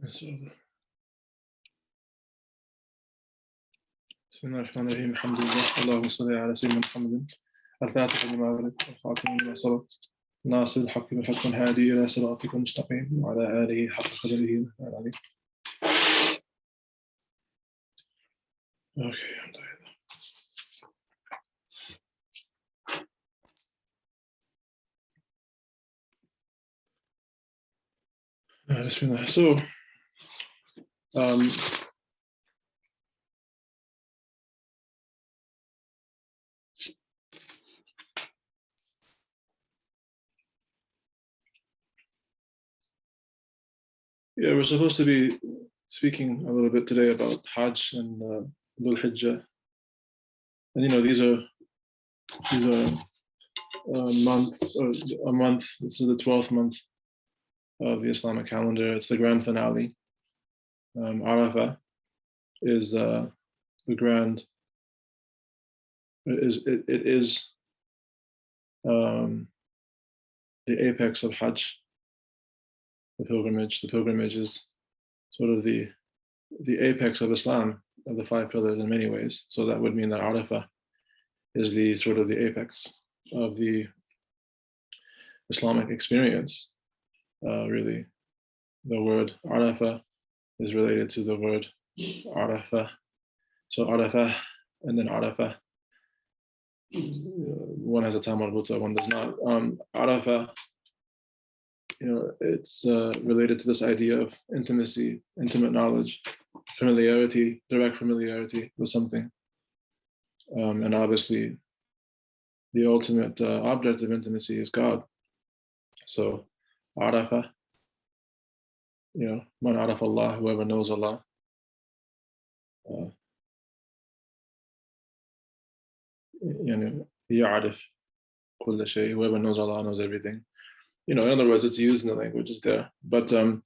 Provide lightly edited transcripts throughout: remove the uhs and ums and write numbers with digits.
بسم الله الرحمن الرحيم. الحمد لله اللهم صل على سيدنا محمد الفاتح لما أغلق والخاتم لما سبق ناصر الحق بالحق الهادي إلى صراطك المستقيم وعلى آله حق قدره العظيم. Bismillah. So, yeah, we're supposed to be speaking a little bit today about Hajj and Dhul Hijjah, and these are months, or a month. This is the 12th month of the Islamic calendar. It's the grand finale. Arafah is the grand. It is the apex of Hajj, the pilgrimage. The pilgrimage is sort of the apex of Islam, of the five pillars in many ways. So that would mean that Arafah is the sort of the apex of the Islamic experience. Really, the word Arafah is related to the word Arafah. So Arafah and then Arafah. One has a tam marbuta, one does not. Arafah, it's related to this idea of intimacy, intimate knowledge, familiarity, direct familiarity with something. And obviously, the ultimate object of intimacy is God. So, Arafah, man Araf Allah, whoever knows Allah. Ya'arif kull shay, whoever knows Allah knows everything. In other words, it's used in the language, it's there. But so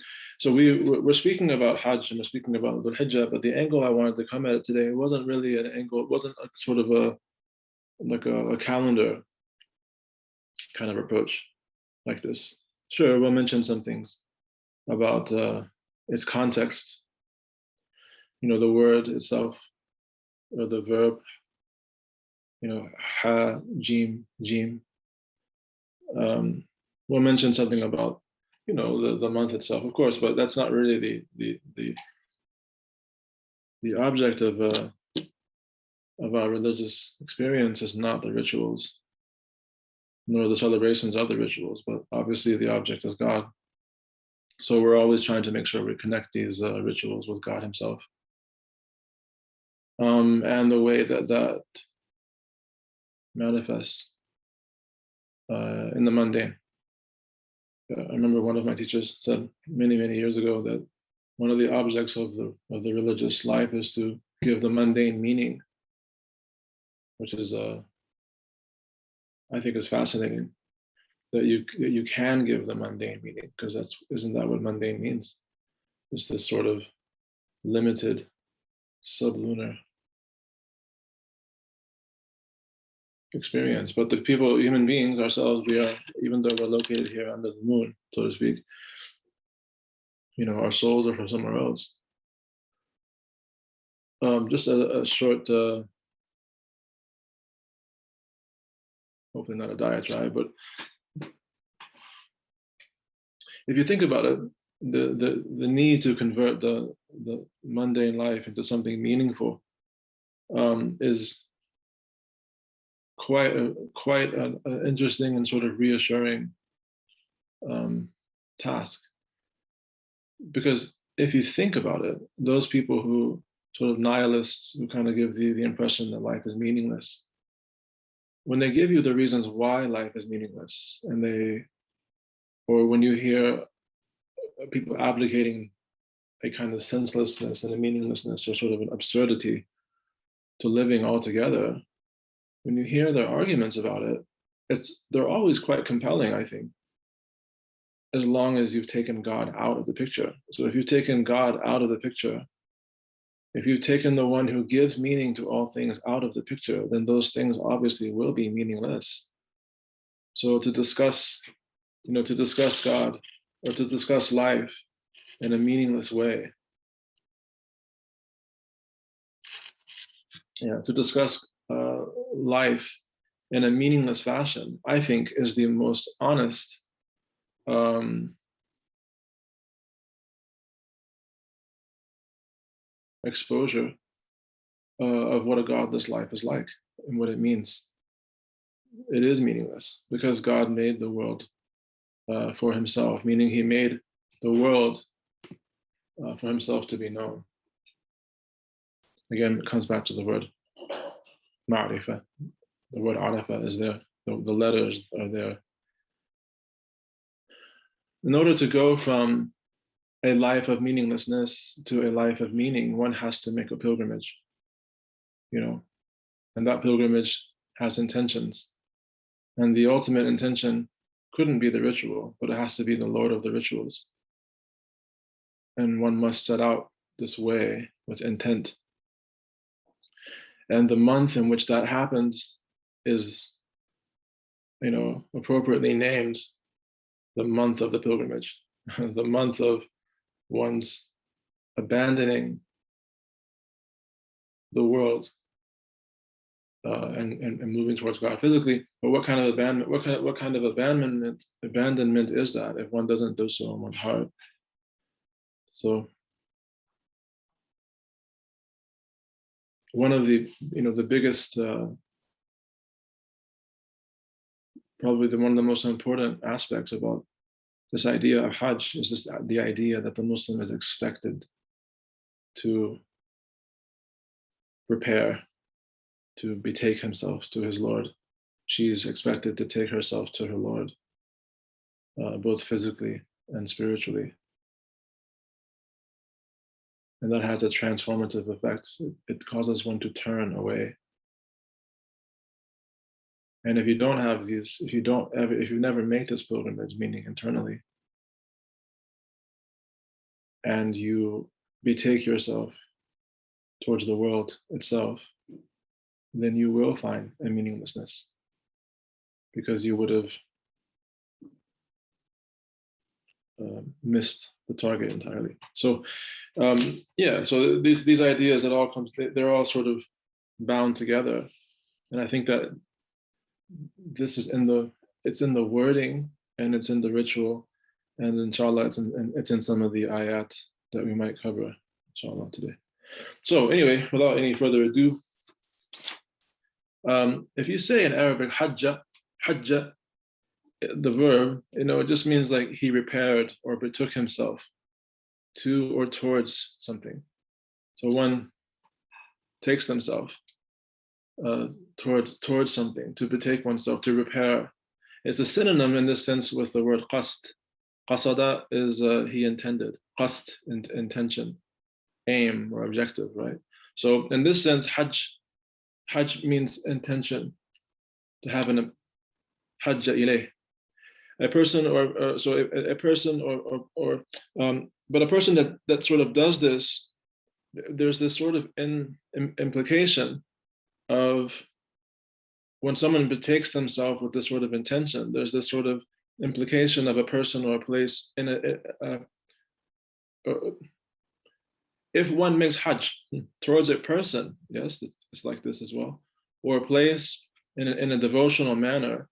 we're speaking about Hajj and we're speaking about Dhul Hijjah, but the angle I wanted to come at it today wasn't really an angle, it wasn't a sort of a calendar kind of approach like this. Sure, we'll mention some things about its context, the word itself, or the verb, ha, jim. We'll mention something about, the month itself, of course, but that's not really the object of our religious experience is not the rituals, nor the celebrations of the rituals, but obviously the object is God. So we're always trying to make sure we connect these rituals with God Himself. And the way that manifests in the mundane. I remember one of my teachers said many, many years ago that one of the objects of the religious life is to give the mundane meaning, which is I think is fascinating. That you can give the mundane meaning, because isn't that what mundane means? It's this sort of limited, sublunar experience. But the people, human beings, ourselves, we are, even though we're located here under the moon, so to speak, our souls are from somewhere else. Just a short, hopefully not a diatribe, but if you think about it, the need to convert the mundane life into something meaningful is quite an interesting and sort of reassuring task. Because if you think about it, those people who sort of nihilists, who kind of give the impression that life is meaningless, when they give you the reasons why life is meaningless, or when you hear people advocating a kind of senselessness and a meaninglessness, or sort of an absurdity to living altogether, when you hear their arguments about it, they're always quite compelling, I think, as long as you've taken God out of the picture. So if you've taken God out of the picture, if you've taken the one who gives meaning to all things out of the picture, then those things obviously will be meaningless. So to discuss God, or to discuss life in a meaningless way. Yeah, to discuss life in a meaningless fashion, I think, is the most honest exposure of what a godless life is like and what it means. It is meaningless because God made the world for himself, meaning he made the world for himself to be known. Again, it comes back to the word ma'rifah. The word arafa is there. The letters are there. In order to go from a life of meaninglessness to a life of meaning, one has to make a pilgrimage, and that pilgrimage has intentions. And the ultimate intention couldn't be the ritual, but it has to be the Lord of the rituals. And one must set out this way with intent. And the month in which that happens is, appropriately named the month of the pilgrimage, the month of one's abandoning the world and moving towards God physically. But what kind of abandonment is that if one doesn't do so in one's heart? So one of the biggest probably one of the most important aspects about this idea of Hajj is the idea that the Muslim is expected to prepare to betake himself to his Lord. She is expected to take herself to her Lord, both physically and spiritually. And that has a transformative effect. It causes one to turn away. And if you don't have these, if you never make this pilgrimage, meaning internally, and you betake yourself towards the world itself, then you will find a meaninglessness because you would have missed the target entirely. So so these ideas they're all sort of bound together. And I think that this is it's in the wording and it's in the ritual, and inshallah it's in some of the ayat that we might cover inshallah today. So anyway, without any further ado, if you say in Arabic hajja, the verb, it just means like he repaired or betook himself to or towards something. So one takes themselves towards something, to betake oneself, to repair. It's a synonym in this sense with the word qasd. Qasada is he intended. Qasd, intention, aim or objective, right? So in this sense, Hajj means intention, to have an hajja ilayh. A person but a person that sort of does this, there's this sort of implication of when someone betakes themselves with this sort of intention, there's this sort of implication of a person or a place if one makes hajj towards a person, yes, it's like this as well, or a place in a devotional manner.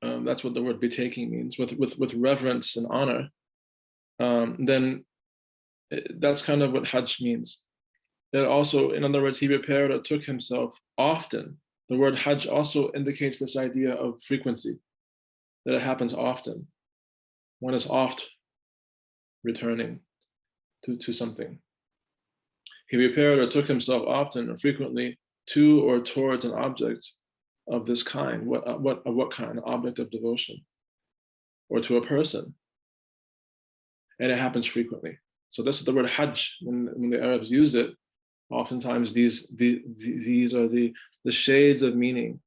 That's what the word betaking means, with reverence and honor. Then that's kind of what hajj means. It also, in other words, he repaired or took himself often. The word hajj also indicates this idea of frequency, that it happens often. One is oft returning to something. He repaired or took himself often or frequently to or towards an object of this kind. What kind? An object of devotion, or to a person. And it happens frequently. So this is the word hajj. When the Arabs use it, oftentimes these are the shades of meaning.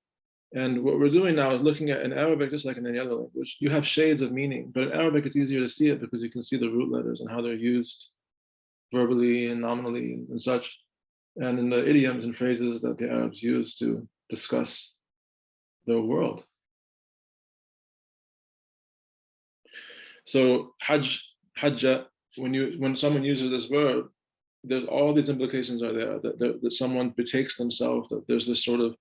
And what we're doing now is looking at in Arabic, just like in any other language, you have shades of meaning. But in Arabic, it's easier to see it because you can see the root letters and how they're used verbally and nominally and such, and in the idioms and phrases that the Arabs use to discuss their world. So Hajj hajja, when someone uses this verb, there's all these implications are there that someone betakes themselves, that there's this sort of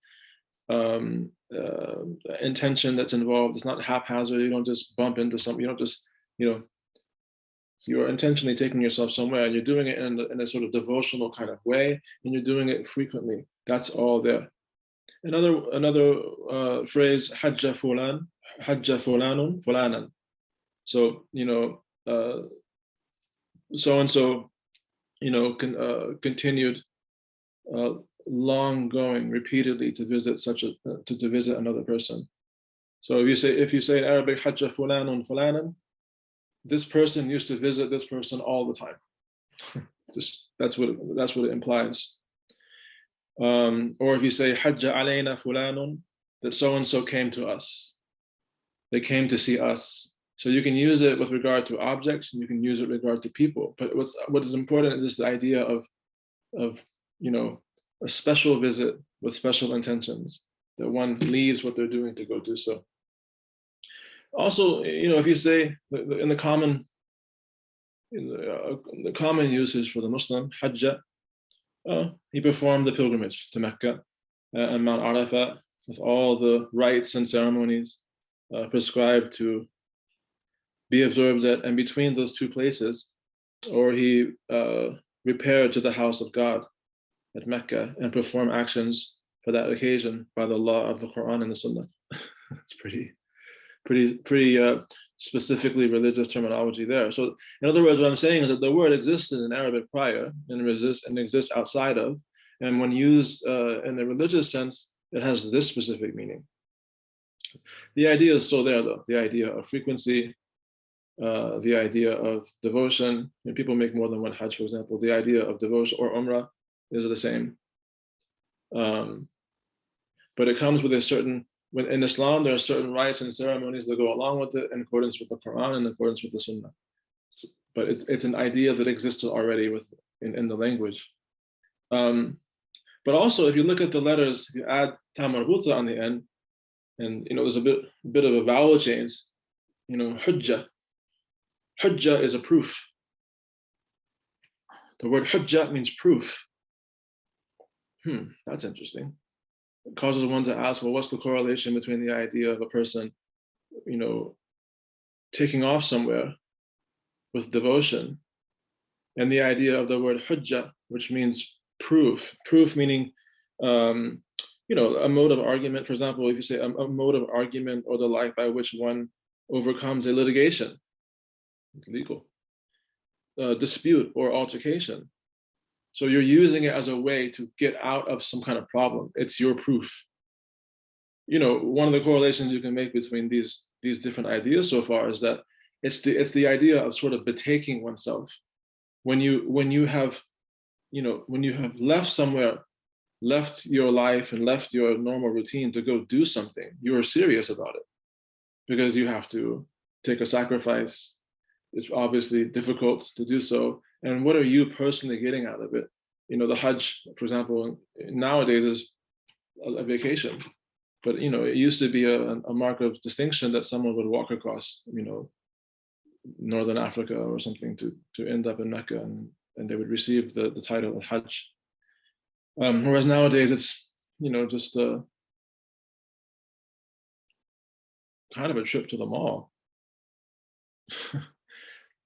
intention that's involved. It's not haphazard. You don't just bump into something. You don't just, you're intentionally taking yourself somewhere, and you're doing it in a sort of devotional kind of way, and you're doing it frequently. That's all there. Another phrase, hajja fulanun fulanan. So so and so, continued long going repeatedly to visit to visit another person. So if you say in Arabic, hajja fulanun fulanan, this person used to visit this person all the time. That's what it implies. Or if you say hajja alayna fulanun, that so and so came to us. They came to see us. So you can use it with regard to objects, and you can use it with regard to people. But what is important is the idea of a special visit with special intentions, that one leaves what they're doing to go do so. Also, if you say in the common usage for the Muslim, hajja, he performed the pilgrimage to Mecca and Mount Arafat with all the rites and ceremonies prescribed to be observed at and between those two places, or he repaired to the house of God at Mecca and performed actions for that occasion by the law of the Quran and the Sunnah. It's pretty specifically religious terminology there. So in other words, what I'm saying is that the word existed in Arabic prior and exists outside of, and when used in a religious sense, it has this specific meaning. The idea is still there though, the idea of frequency, the idea of devotion. When people make more than one Hajj, for example, the idea of devotion or Umrah is the same. But it comes with in Islam, there are certain rites and ceremonies that go along with it in accordance with the Quran and in accordance with the Sunnah. But it's an idea that existed already in the language. But also, if you look at the letters, if you add ta marbuta on the end, and there's a bit of a vowel change. Hujja. Hujja is a proof. The word hujja means proof. That's interesting. It causes one to ask, well, what's the correlation between the idea of a person, taking off somewhere with devotion, and the idea of the word hujja, which means proof. Proof meaning, a mode of argument. For example, if you say a mode of argument or the like by which one overcomes a litigation, legal dispute or altercation. So you're using it as a way to get out of some kind of problem. It's your proof. One of the correlations you can make between these different ideas so far is that it's the idea of sort of betaking oneself. When you have left somewhere, left your life and left your normal routine to go do something, you are serious about it because you have to take a sacrifice. It's obviously difficult to do so. And what are you personally getting out of it? The Hajj, for example, nowadays is a vacation, but it used to be a mark of distinction that someone would walk across, Northern Africa or something to end up in Mecca, and they would receive the title of Hajj. Whereas nowadays it's just kind of a trip to the mall.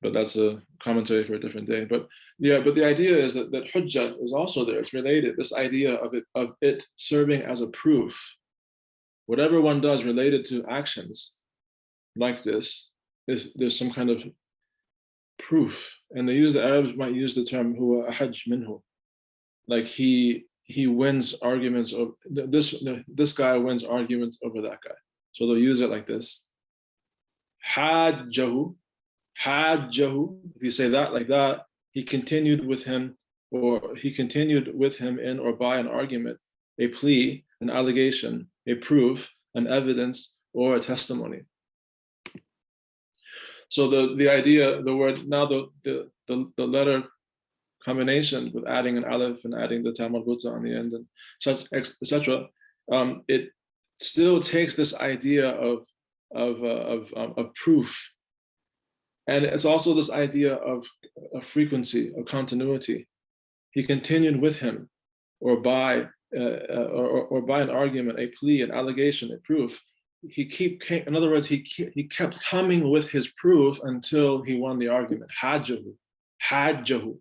But that's a commentary for a different day. But the idea is that hujjah is also there. It's related. This idea of it serving as a proof. Whatever one does related to actions like this, there's some kind of proof. And the Arabs might use the term huwa ahaj minhu. Like he wins arguments over this guy wins arguments over that guy. So they'll use it like this. Hajjahu. If you say that like that, he continued with him in or by an argument, a plea, an allegation, a proof, an evidence, or a testimony. So the idea, the word, now the letter combination with adding an aleph and adding the ta marbuta on the end and such, etc. It still takes this idea of proof And it's also this idea of a frequency, of continuity. He continued with him, or by or by an argument, a plea, an allegation, a proof. In other words, he kept coming with his proof until he won the argument. Hajjahu, hajjahu.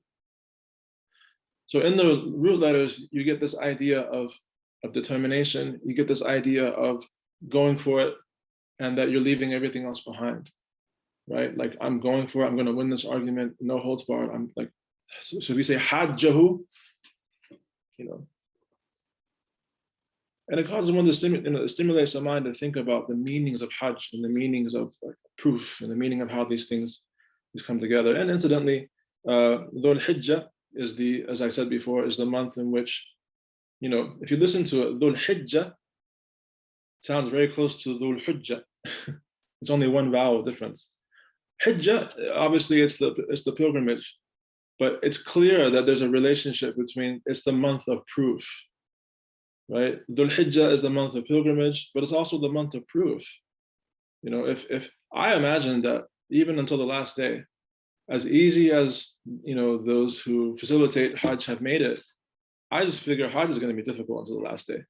So in the root letters, you get this idea of determination. You get this idea of going for it, and that you're leaving everything else behind, right? Like, I'm going for it. I'm going to win this argument. No holds barred. I'm like, so if we say hajjahu, and it causes one to stimulates the mind to think about the meanings of Hajj and the meanings of proof and the meaning of how these things come together. And incidentally, Dhul Hijjah is as I said before, is the month in which, if you listen to it, Dhul Hijjah sounds very close to Dhul Hujjah. It's only one vowel difference. Hijjah, obviously, it's the pilgrimage, but it's clear that there's a relationship between. It's the month of proof, right? Dhul Hijjah is the month of pilgrimage, but it's also the month of proof. If I imagine that even until the last day, as easy as those who facilitate Hajj have made it, I just figure Hajj is going to be difficult until the last day.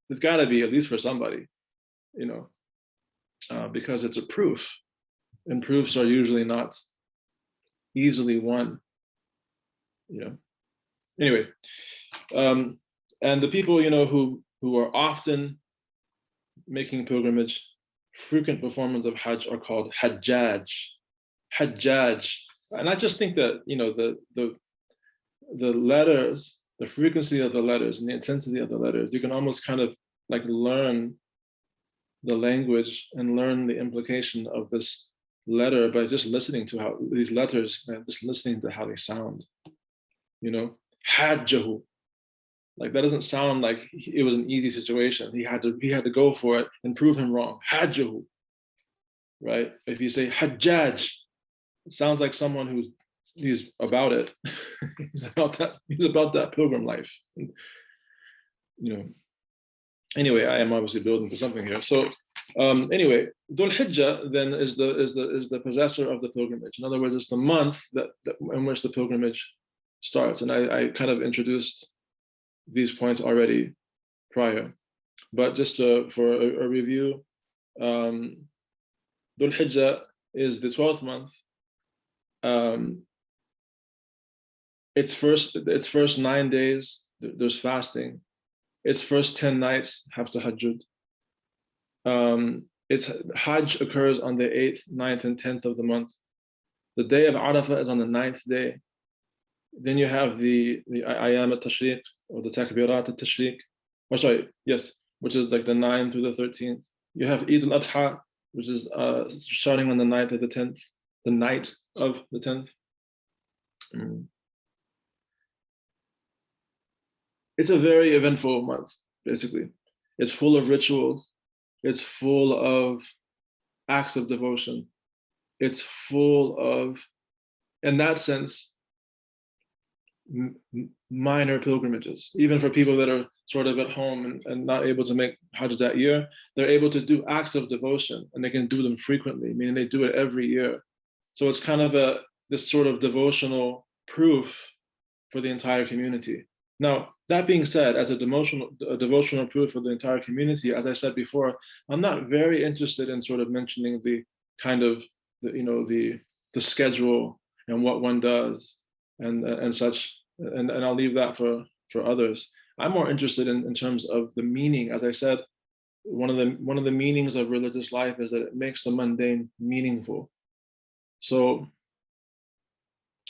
It's got to be, at least for somebody, because it's a proof, and proofs are usually not easily won. Anyway, and the people who are often making pilgrimage, frequent performance of Hajj, are called Hajjaj. Hajjaj, and I just think that the letters, the frequency of the letters and the intensity of the letters, you can almost kind of like learn the language and learn the implication of this letter by just listening to how these letters, just listening to how they sound. Hajjahu, like that doesn't sound like it was an easy situation. He had to go for it and prove him wrong. Hajjahu, right? If you say Hajjaj, it sounds like someone he's about it. He's about that pilgrim life. Anyway, I am obviously building to something here. So anyway, Dhul Hijjah then is the possessor of the pilgrimage. In other words, it's the month that in which the pilgrimage starts. And I kind of introduced these points already prior, but just for a review, Dhul Hijjah is the 12th month. Its first 9 days, there's fasting. Its first 10 nights have tahajjud. Its Hajj occurs on the 8th, 9th, and 10th of the month. The day of Arafah is on the 9th day. Then you have the Ayam al-Tashriq, or the Takbirat al-Tashriq, which is like the 9th through the 13th. You have Eid al-Adha, which is starting on the 9th of the 10th, the night of the 10th. It's a very eventful month, basically. It's full of rituals. It's full of acts of devotion. It's full of, in that sense, minor pilgrimages. Even for people that are sort of at home and not able to make Hajj that year, they're able to do acts of devotion, and they can do them frequently, meaning they do it every year. So it's kind of this sort of devotional proof for the entire community. Now, that being said, as a devotional proof for the entire community, as I said before, I'm not very interested in sort of mentioning the kind of the schedule and what one does and such, and I'll leave that for others. I'm more interested in terms of the meaning. As I said, one of the meanings of religious life is that it makes the mundane meaningful. So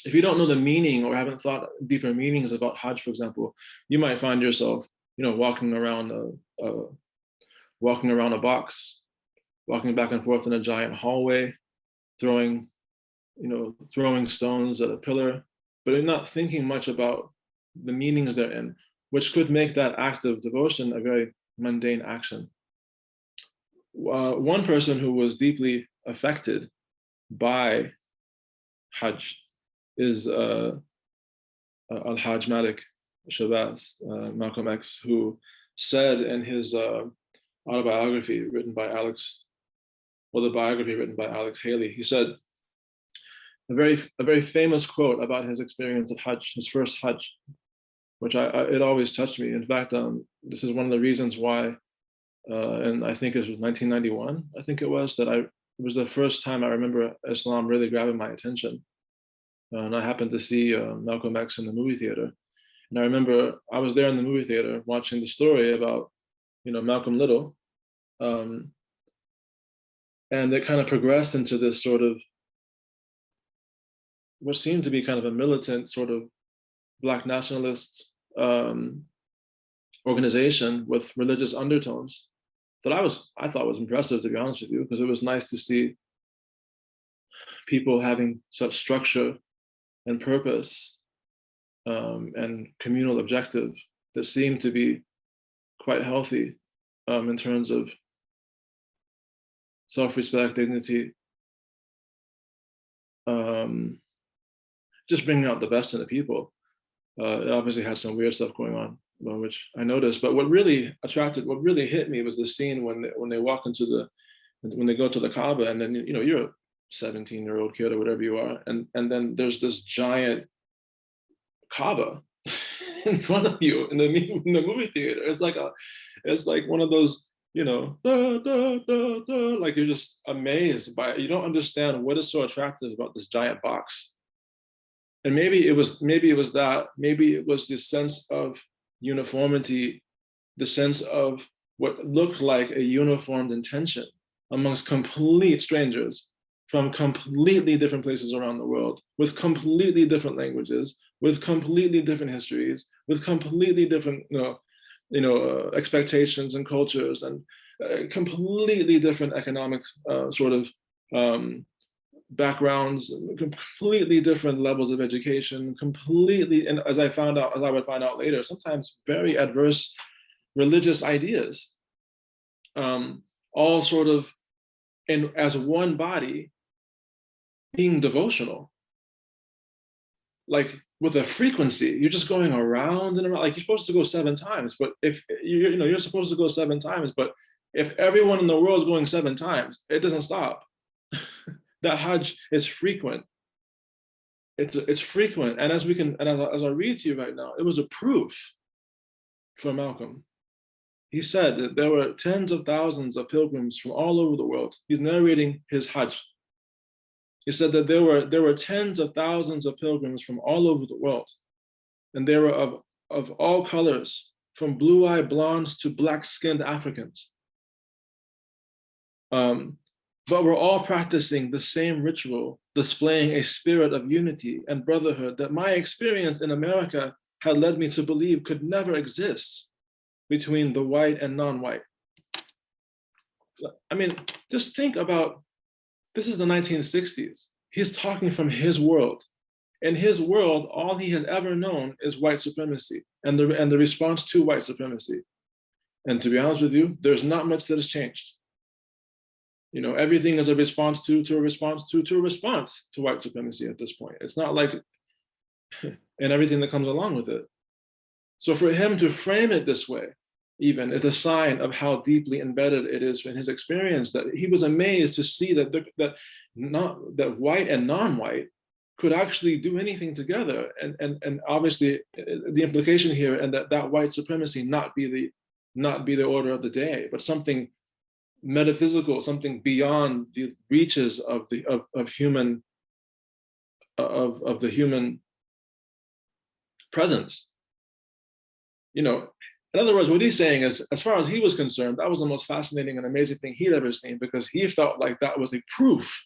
if you don't know the meaning or haven't thought deeper meanings about Hajj, for example, you might find yourself, walking around a box, walking back and forth in a giant hallway, throwing stones at a pillar, but you're not thinking much about the meanings therein, which could make that act of devotion a very mundane action. One person who was deeply affected by Hajj is Al-Hajj Malik Shabazz, Malcolm X, who said in his autobiography written by Alex or the biography written by Alex Haley. He said a very famous quote about his experience at Hajj, his first Hajj, which it always touched me. In fact, this is one of the reasons why, and I think it was 1991, I think it was, it was the first time I remember Islam really grabbing my attention. And I happened to see Malcolm X in the movie theater. And I remember I was there in the movie theater watching the story about, Malcolm Little. And it kind of progressed into this sort of what seemed to be kind of a militant sort of Black nationalist organization with religious undertones that I thought was impressive, to be honest with you, because it was nice to see people having such structure and purpose and communal objective that seemed to be quite healthy in terms of self-respect, dignity, just bringing out the best in the people. It obviously had some weird stuff going on, which I noticed. But what really hit me was the scene when they walk when they go to the Kaaba, and then you're a 17-year-old kid or whatever you are, and then there's this giant Kaaba in front of you in the movie theater. It's like one of those, like you're just amazed by it. You don't understand what is so attractive about this giant box. And maybe it was the sense of uniformity, the sense of what looked like a uniformed intention amongst complete strangers from completely different places around the world, with completely different languages, with completely different histories, with completely different expectations and cultures, and completely different economic sort of backgrounds, completely different levels of education, and as I would find out later, sometimes very adverse religious ideas, all sort of as one body being devotional, like with a frequency. You're just going around and around, like you're supposed to go 7 times, but if you're supposed to go 7 times, but if everyone in the world is going 7 times, it doesn't stop. That Hajj is frequent. It's frequent, and as I read to you right now, it was a proof for Malcolm. He said that there were tens of thousands of pilgrims from all over the world. He's narrating his Hajj. He said that there were tens of thousands of pilgrims from all over the world, and they were of all colors, from blue-eyed blondes to black-skinned Africans. But we're all practicing the same ritual, displaying a spirit of unity and brotherhood that my experience in America had led me to believe could never exist between the white and non-white. I mean, just think about, this is the 1960s. He's talking from his world. In his world, all he has ever known is white supremacy and the response to white supremacy. And to be honest with you, there's not much that has changed. Everything is a response to a response to white supremacy at this point. It's not like, and everything that comes along with it. So for him to frame it this way, even, is a sign of how deeply embedded it is in his experience, that he was amazed to see that white and non-white could actually do anything together, and obviously the implication here, and that white supremacy not be the order of the day, but something metaphysical, something beyond the reaches of the human presence. In other words, what he's saying is, as far as he was concerned, that was the most fascinating and amazing thing he'd ever seen, because he felt like that was a proof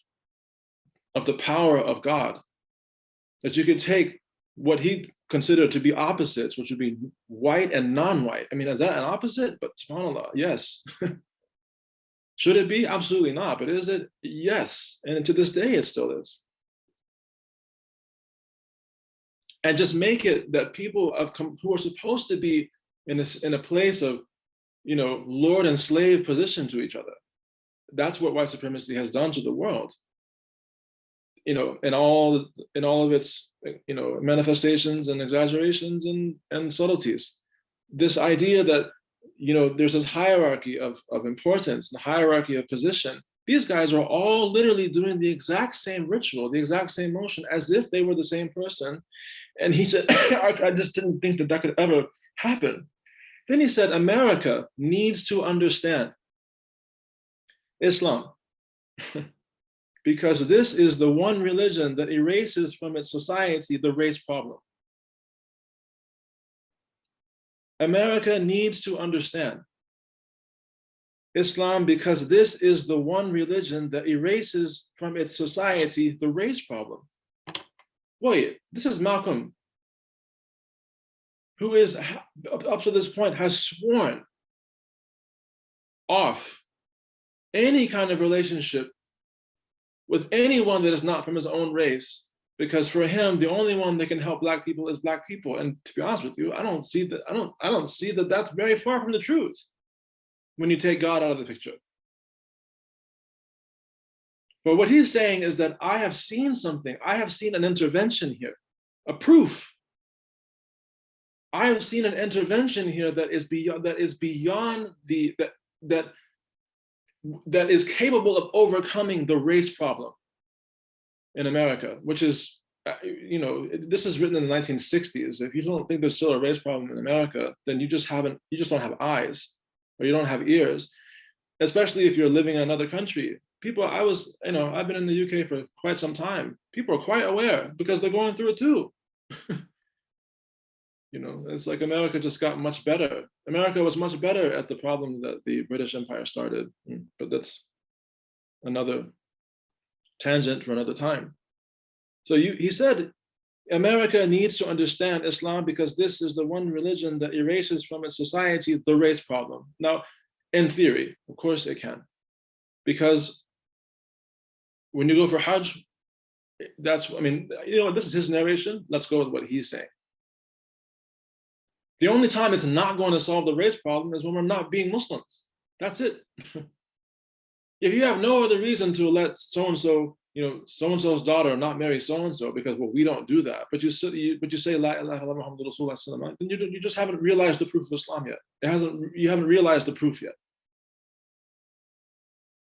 of the power of God, that you could take what he considered to be opposites, which would be white and non-white. I mean, is that an opposite? But subhanAllah, yes. Should it be? Absolutely not. But is it? Yes. And to this day, it still is. And just make it that people who are supposed to be in a place of, lord and slave position to each other. That's what white supremacy has done to the world. In all of its, manifestations and exaggerations and subtleties. This idea that, there's this hierarchy of importance and hierarchy of position These guys are all literally doing the exact same ritual, the exact same motion, as if they were the same person. And he said, I just didn't think that could ever happen. Then he said, America needs to understand Islam because this is the one religion that erases from its society the race problem. America needs to understand Islam because this is the one religion that erases from its society the race problem. Wait, this is Malcolm, who is, up to this point, has sworn off any kind of relationship with anyone that is not from his own race, because for him, the only one that can help Black people is Black people. And to be honest with you, I don't see that that's very far from the truth when you take God out of the picture. But what he's saying is that I have seen something. I have seen an intervention here, a proof. I have seen an intervention here that is beyond that is capable of overcoming the race problem in America, which is, this is written in the 1960s. If you don't think there's still a race problem in America, then you just don't have eyes, or you don't have ears, especially if you're living in another country. People, I've been in the UK for quite some time. People are quite aware because they're going through it too. It's like America just got much better. America was much better at the problem that the British Empire started, but that's another tangent for another time. So he said, America needs to understand Islam because this is the one religion that erases from its society the race problem. Now, in theory, of course it can, because when you go for Hajj, this is his narration. Let's go with what he's saying. The only time it's not going to solve the race problem is when we're not being Muslims. That's it. If you have no other reason to let so-and-so, so-and-so's daughter not marry so-and-so because, well, we don't do that, but you say La ilaha illallah Muhammadur Rasulullah, then you just haven't realized the proof of Islam yet. You haven't realized the proof yet.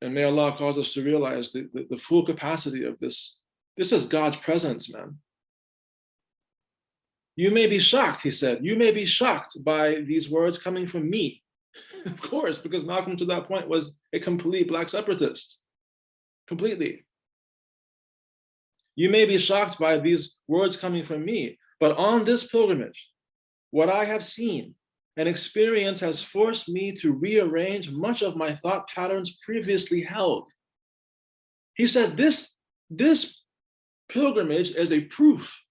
And may Allah cause us to realize the full capacity of this. This is God's presence, man. You may be shocked, he said. You may be shocked by these words coming from me. Of course, because Malcolm to that point was a complete Black separatist. Completely. You may be shocked by these words coming from me, but on this pilgrimage, what I have seen and experience has forced me to rearrange much of my thought patterns previously held. He said, this pilgrimage is a proof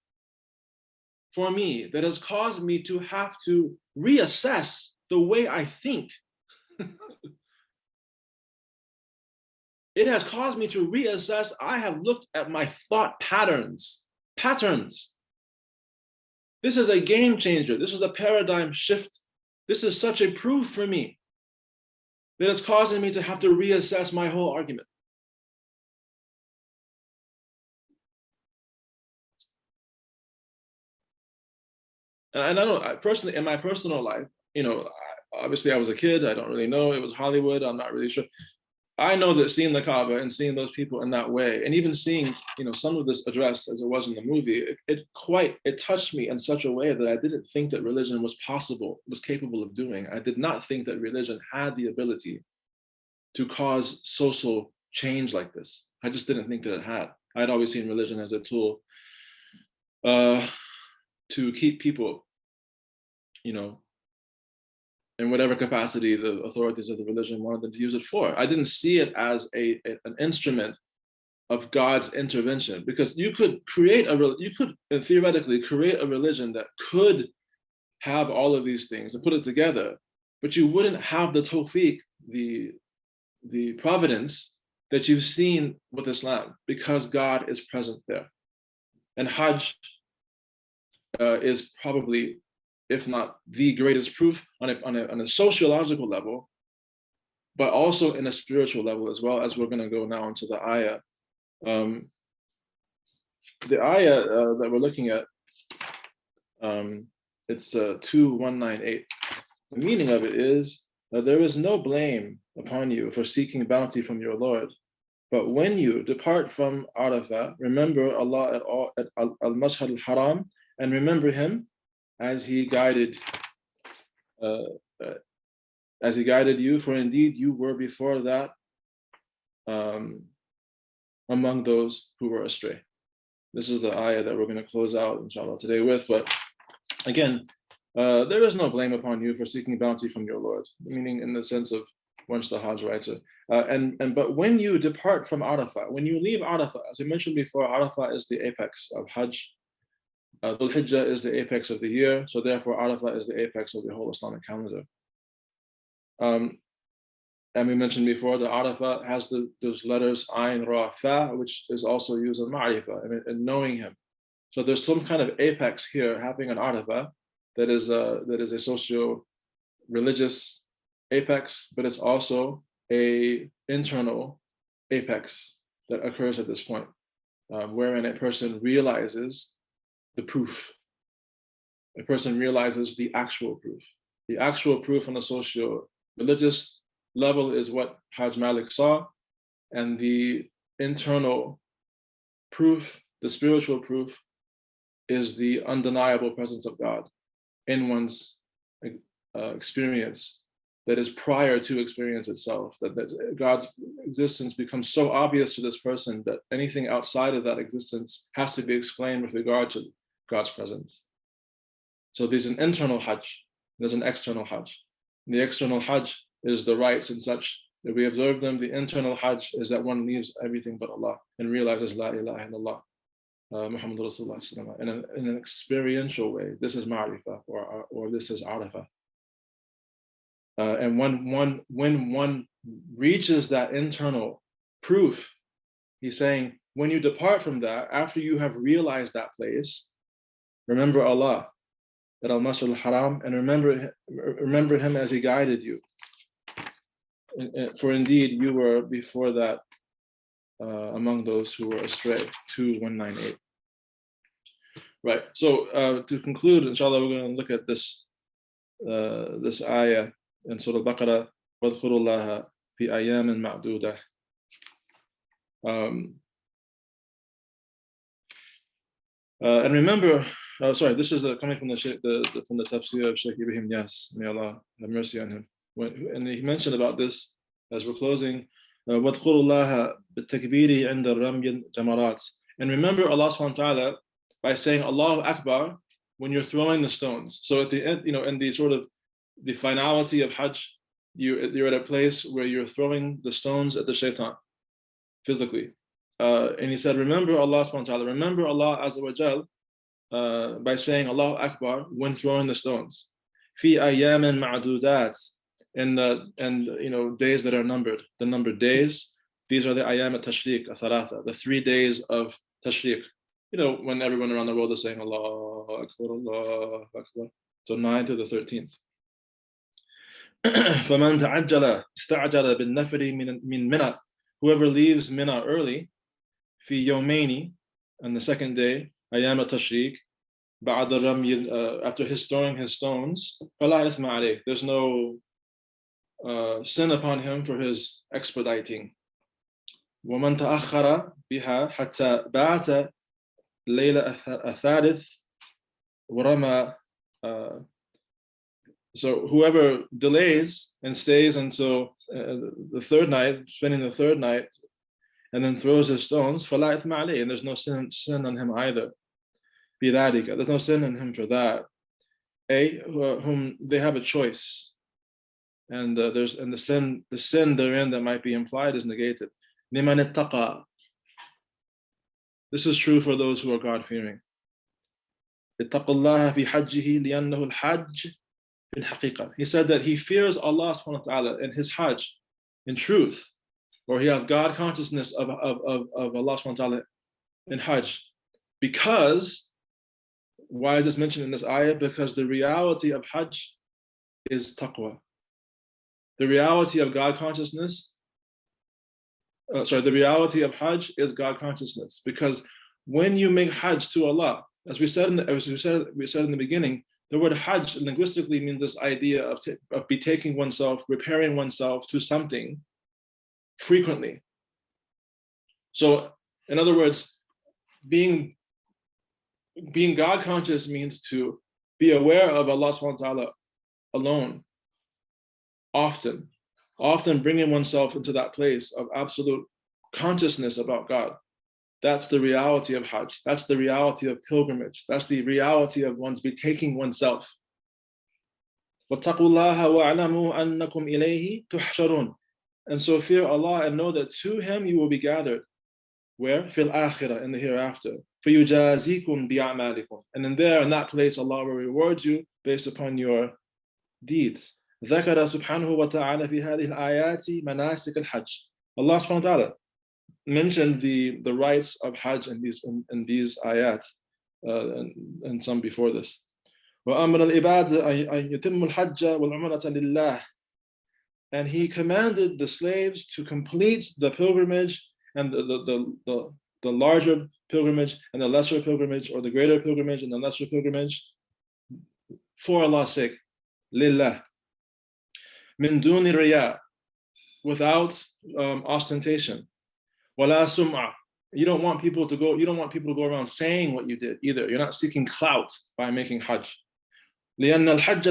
for me that has caused me to have to reassess the way I think. It has caused me to reassess. I have looked at my thought patterns. This is a game changer. This is a paradigm shift. This is such a proof for me that it's causing me to have to reassess my whole argument. And I don't, personally, in my personal life, obviously I was a kid. I don't really know. It was Hollywood. I'm not really sure. I know that seeing the Kaaba and seeing those people in that way, and even seeing, some of this address as it was in the movie, it touched me in such a way that I didn't think that religion was capable of doing. I did not think that religion had the ability to cause social change like this. I just didn't think that it had. I'd always seen religion as a tool to keep people, in whatever capacity the authorities of the religion wanted them to use it for. I didn't see it as an instrument of God's intervention, because you could theoretically create a religion that could have all of these things and put it together, but you wouldn't have the tawfiq, the providence that you've seen with Islam, because God is present there. And Hajj is probably, if not the greatest proof on a sociological level, but also in a spiritual level as well, as we're going to go now into the ayah. The ayah that we're looking at, it's 2198. The meaning of it is that there is no blame upon you for seeking bounty from your Lord, But when you depart from Arafah, remember Allah at Al-Mashhad al-Haram, and remember Him as He guided uh, uh, you, for indeed you were before that among those who were astray. This is the ayah that we're going to close out, inshallah, today with. But again, there is no blame upon you for seeking bounty from your Lord, meaning in the sense of once the Hajj, right? So, but when you depart from Arafah, when you leave Arafah, as we mentioned before, Arafah is the apex of Hajj. Dhul Hijjah is the apex of the year, so therefore Arafah is the apex of the whole Islamic calendar. And we mentioned before that Arafah has those letters Ayn, Ra, Fa, which is also used in Ma'rifah, and knowing Him. So there's some kind of apex here happening in Arafah that is a socio-religious apex, but it's also a internal apex that occurs at this point, wherein a person realizes the proof. A person realizes the actual proof. The actual proof on the socio-religious level is what Hajj Malik saw, and the internal proof, the spiritual proof, is the undeniable presence of God in one's experience that is prior to experience itself, that God's existence becomes so obvious to this person that anything outside of that existence has to be explained with regard to God's presence. So there's an internal Hajj, there's an external Hajj. The external Hajj is the rites and such that we observe them. The internal Hajj is that one leaves everything but Allah and realizes La ilaha illallah, Muhammad Rasulullah, in an experiential way. This is Ma'rifah, or this is Arafah. And when one reaches that internal proof, he's saying, when you depart from that, after you have realized that place, remember Allah at Al-Mashhad al-Haram, and remember Him as He guided you. For indeed, you were before that among those who were astray. 2198. Right. So to conclude, inshallah, we're going to look at this ayah in Surah Al-Baqarah. وَاذْكُرُوا اللَّهَ فِي أَيَّامٍ مَعْدُودَةٍ. And remember, this is coming from from the tafsir of Shaykh Ibrahim Yas. May Allah have mercy on him. And he mentioned about this as we're closing. وَاذْكُرُوا اللَّهَ بِالتَّكْبِيرِ عِنْدَ الرَّمْيِ الْجَمَرَاتِ. And remember Allah subhanahu wa ta'ala by saying Allahu Akbar when you're throwing the stones. So at the end, in the sort of the finality of Hajj, you're at a place where you're throwing the stones at the shaitan physically. And he said, remember Allah subhanahu wa ta'ala, remember Allah azza wa jal by saying Allahu Akbar when throwing the stones. Fi ayyamin ma'dudat, and days that are numbered, the numbered days. These are the ayyam at-tashriq, athalatha, the 3 days of tashriq. When everyone around the world is saying Allahu Akbar, Allahu Akbar. So 9 to the 13th. فَمَنْ تَعَجَّلَ اسْتَعْجَلَ بِالنَّفْرِ مِنْ مِنَى. Whoever leaves Mina early, fi yawmayni, on the second day, ayyam at-tashriq, ba'd al-ramy, after his throwing his stones, فَلَا إِثْمَ عَلَيْهِ. There's no sin upon him for his expediting. وَمَنْ تَأَخَّرَ بِهَا حَتَّى بَعَثَ لَيْلَ الثَّالِث وَرَمَى. So whoever delays and stays until the third night, spending the third night, and then throws his stones, فَلَا إِثْمَ عَلَيْهِ. And there's no sin on him either. بِذَلِكَ. There's no sin on him for that. Whom they have a choice. And the sin therein that might be implied is negated. لِمَنِ اتَّقَى. This is true for those who are God-fearing. اتَّقُوا اللَّهَ فِي حَجِّهِ لِأَنَّهُ الْحَجِّ فِي الْحَقِيقَةِ. He said that he fears Allah subhanahu wa ta'ala in his Hajj, in truth, or he has God consciousness of Allah subhanahu wa ta'ala in Hajj. Because, why is this mentioned in this ayah? Because the reality of Hajj is taqwa. The reality of God consciousness, the reality of Hajj is God consciousness. Because when you make Hajj to Allah, as we said in the beginning, the word Hajj linguistically means this idea of betaking oneself, repairing oneself to something frequently. So, in other words, being God conscious means to be aware of Allah subhanahu wa ta'ala alone, often bringing oneself into that place of absolute consciousness about God. That's the reality of Hajj. That's the reality of pilgrimage. That's the reality of one's betaking oneself. وَاتَّقُوا اللَّهَ وَاعْلَمُوا أَنَّكُمْ إِلَيْهِ تُحْشَرُونَ. And so fear Allah and know that to Him you will be gathered. Where? فِي الْآخِرَةِ, in the hereafter. فَيُجَازِيكُمْ بِأَعْمَالِكُم. And in that place, Allah will reward you based upon your deeds. ذكر سبحانه وتعالى في هذه الآيات مناسك الحج. Allah subhanahu wa ta'ala mentioned the rites of Hajj in these ayat, and some before this. وَأَمْرَ الْعِبَادِ أَن يُتِمُّ الْحَجَّ وَالْعُمْرَةَ لِلَّهِ. And He commanded the slaves to complete the pilgrimage and the larger pilgrimage and the lesser pilgrimage, or the greater pilgrimage and the lesser pilgrimage, for Allah's sake. Lillah. Min duni riya, without ostentation. Wala sum'a. You don't want people to go around saying what you did either. You're not seeking clout by making Hajj. لأن الحج